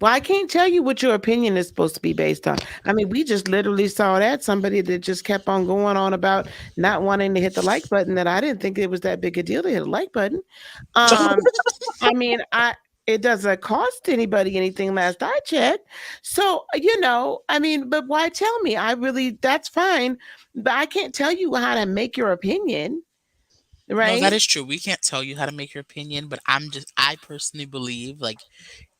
Well, I can't tell you what your opinion is supposed to be based on. I mean, we just literally saw that somebody that just kept on going on about not wanting to hit the like button, that I didn't think it was that big a deal to hit a like button. I mean, it doesn't cost anybody anything last I checked. So, I mean, but why tell me? That's fine. But I can't tell you how to make your opinion. Right? No, that is true. We can't tell you how to make your opinion, but I personally believe, like,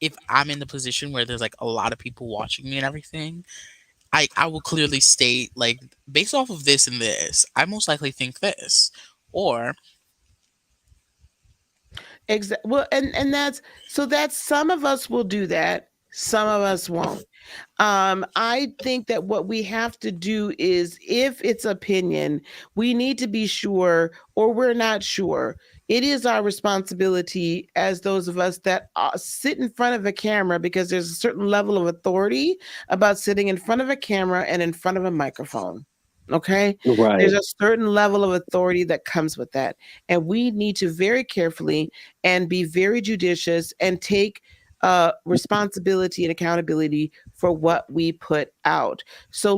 if I'm in the position where there's like a lot of people watching me and everything, I will clearly state, like, based off of this and this, I most likely think this. Or exactly. Well, and that's some of us will do that, some of us won't. I think that what we have to do is, if it's opinion, we need to be sure, or we're not sure. It is our responsibility as those of us that sit in front of a camera, because there's a certain level of authority about sitting in front of a camera and in front of a microphone. Okay. Right. There's a certain level of authority that comes with that. And we need to very carefully and be very judicious and take responsibility and accountability for what we put out. So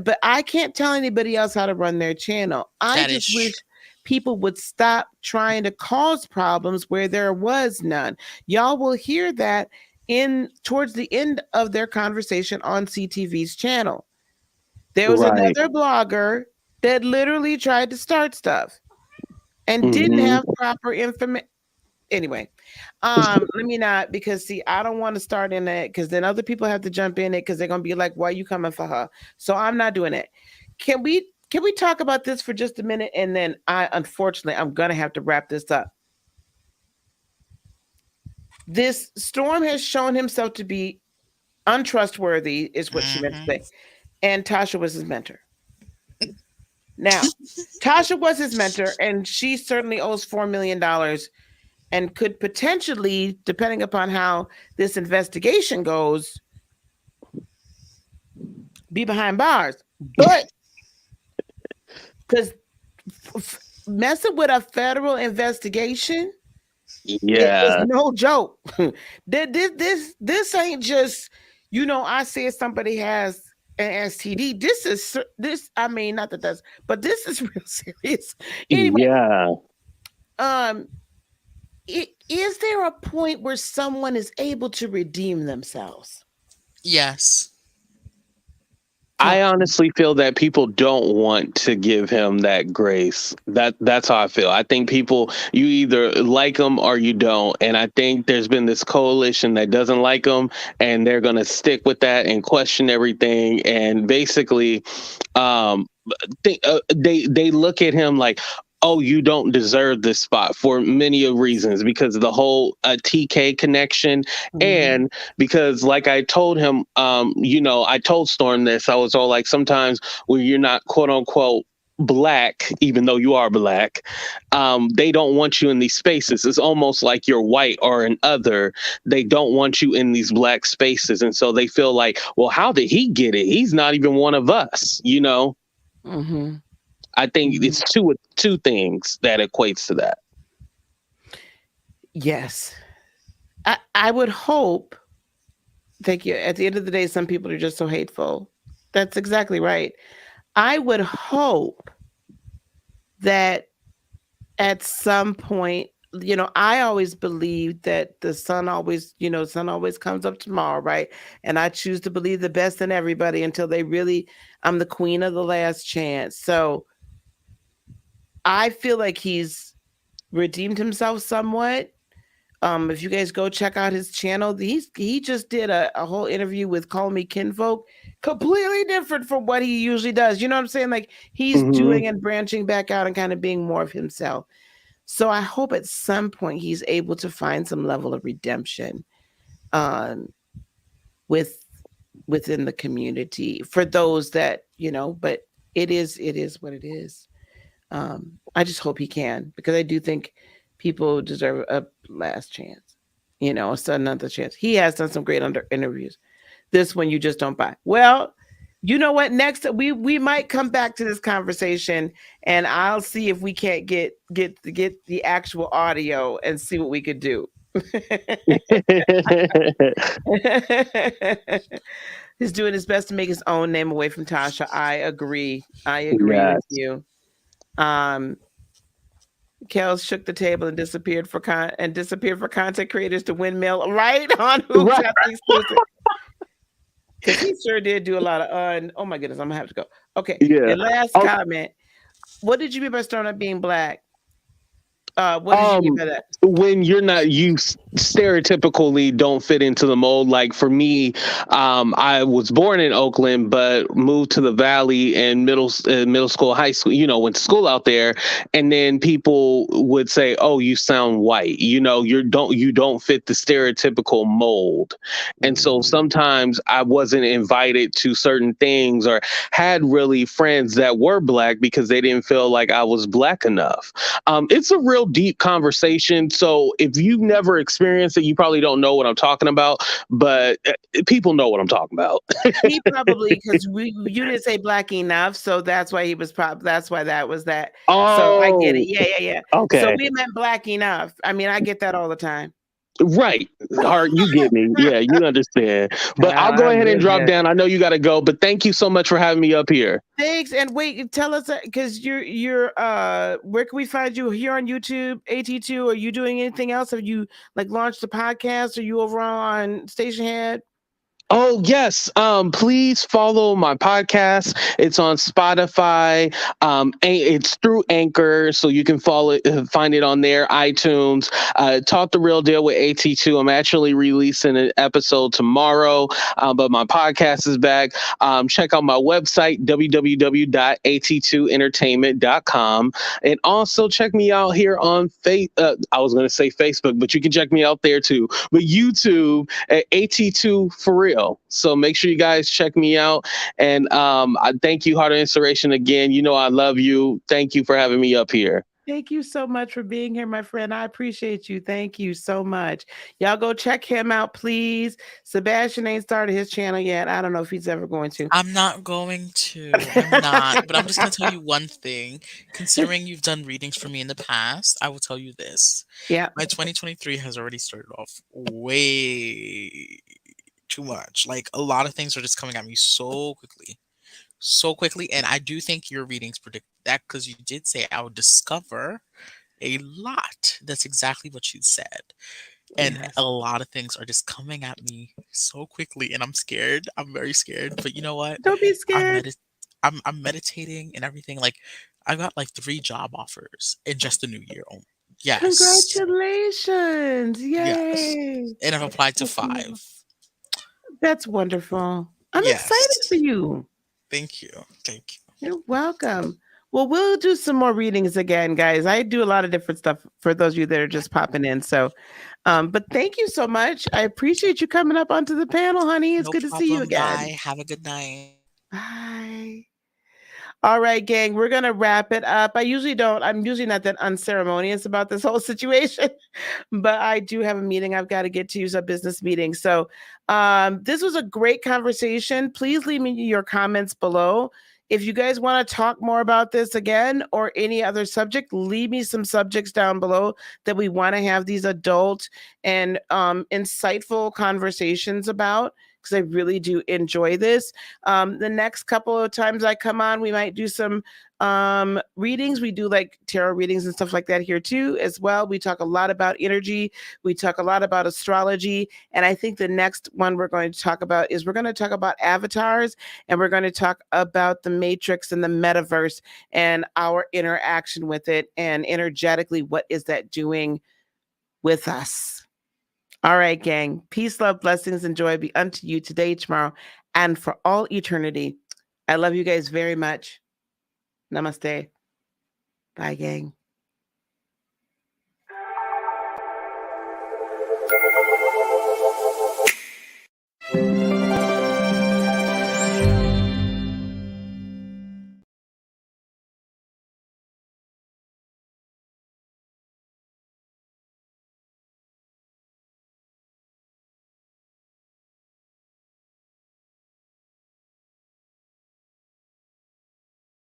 but I can't tell anybody else how to run their channel. I just wish people would stop trying to cause problems where there was none. Y'all will hear that towards the end of their conversation on CTV's channel. There was another blogger that literally tried to start stuff and didn't have proper information. Anyway, let me not, because see, I don't want to start in that, because then other people have to jump in it, because they're gonna be like, why are you coming for her? So I'm not doing it. Can we talk about this for just a minute? And then unfortunately, I'm gonna have to wrap this up. This Storm has shown himself to be untrustworthy, is what she meant to say. And Tasha was his mentor. Now, Tasha was his mentor, and she certainly owes $4 million and could potentially, depending upon how this investigation goes, be behind bars. But because messing with a federal investigation is Yeah. no joke. This ain't just, I said somebody has an STD. This. I mean, not that that's, but this is real serious. Anyway, Yeah. Is there a point where someone is able to redeem themselves? Yes. I honestly feel that people don't want to give him that grace. That's how I feel. I think people, you either like him or you don't, and I think there's been this coalition that doesn't like him, and they're gonna stick with that and question everything, and basically, um, they look at him like, oh, you don't deserve this spot for many of reasons, because of the whole TK connection, and because like I told him, I told Storm this. I was all like, sometimes when you're not quote unquote black, even though you are black, they don't want you in these spaces. It's almost like you're white or an other. They don't want you in these black spaces, and so they feel like, well, how did he get it? He's not even one of us, Mm-hmm. I think it's two things that equates to that. Yes. I would hope. Thank you. At the end of the day, some people are just so hateful. That's exactly right. I would hope that at some point, I always believe that the sun always comes up tomorrow, right? And I choose to believe the best in everybody until I'm the queen of the last chance. So I feel like he's redeemed himself somewhat. If you guys go check out his channel, he just did a whole interview with Call Me Kinfolk, completely different from what he usually does. You know what I'm saying? Like he's doing and branching back out and kind of being more of himself. So I hope at some point he's able to find some level of redemption within the community for those that, but it is what it is. I just hope he can, because I do think people deserve a last chance, so another chance. He has done some great interviews. This one you just don't buy. Well, you know what? Next, we might come back to this conversation, and I'll see if we can't get the actual audio and see what we could do. He's doing his best to make his own name away from Tasha. I agree. With you. Kels shook the table and disappeared for content creators to windmill right on Hoops. Right. Because he sure did do a lot of oh my goodness, I'm gonna have to go. Okay. Yeah. And last comment. What did you mean by starting up being black? What did you mean by that? When you stereotypically don't fit into the mold. Like for me, I was born in Oakland, but moved to the Valley in middle school, high school, went to school out there. And then people would say, oh, you sound white, you don't fit the stereotypical mold. And so sometimes I wasn't invited to certain things or had really friends that were black because they didn't feel like I was black enough. It's a real deep conversation. So if you've never experienced it, you probably don't know what I'm talking about, but people know what I'm talking about. He probably, because you didn't say black enough, so that's why he was that's why that was that. Oh, so I get it. Yeah. Okay. So we meant black enough. I mean, I get that all the time. Right. Heart, you get me. Yeah, you understand. But I'll go ahead and drop down. I know you got to go, but thank you so much for having me up here. Thanks. And wait, tell us, because you're where can we find you? Here on YouTube, AT2? Are you doing anything else? Have you launched a podcast? Are you over on Stationhead? Oh, yes. Please follow my podcast. It's on Spotify. It's through Anchor, so you can find it on there, iTunes. Talk the Real Deal with AT2. I'm actually releasing an episode tomorrow, but my podcast is back. Check out my website, www.at2entertainment.com. And also check me out here on I was going to say Facebook, but you can check me out there too. But YouTube at AT2 for real. So make sure you guys check me out. And I thank you, Heart of Inspiration, again. I love you. Thank you for having me up here. Thank you so much for being here, my friend. I appreciate you. Thank you so much. Y'all go check him out, please. Sebastian ain't started his channel yet. I don't know if he's ever going to. I'm not going to. I'm not. But I'm just going to tell you one thing. Considering you've done readings for me in the past, I will tell you this. Yeah. My 2023 has already started off way too much. Like, a lot of things are just coming at me so quickly. So quickly. And I do think your readings predict that because you did say I would discover a lot. That's exactly what you said. And Yes. a lot of things are just coming at me so quickly, and I'm scared. I'm very scared. But you know what? Don't be I'm scared. I'm meditating and everything. Like, I got like 3 job offers in just the new year. Oh, yes, Congratulations. yes, Yay. and I've applied to That's wonderful. 5. That's wonderful. I'm excited Yes, for you. thank you, thank you. You're welcome. Well, we'll do some more readings again, guys. I do a lot of different stuff for those of you that are just popping in. So, but thank you so much. I appreciate you coming up onto the panel, honey. It's No good to see you problem. again. Bye. Have a good night. Bye. All right, gang, we're going to wrap it up. I'm usually not that unceremonious about this whole situation, but I do have a meeting I've got to get to, a business meeting. So this was a great conversation. Please leave me your comments below. If you guys want to talk more about this again or any other subject, leave me some subjects down below that we want to have these adult and insightful conversations about, because I really do enjoy this. The next couple of times I come on, we might do some readings. We do like tarot readings and stuff like that here too as well. We talk a lot about energy. We talk a lot about astrology. And I think the next one we're going to talk about is we're going to talk about avatars, and we're going to talk about the matrix and the metaverse and our interaction with it, and energetically, what is that doing with us? All right, gang. Peace, love, blessings, and joy be unto you today, tomorrow, and for all eternity. I love you guys very much. Namaste. Bye, gang.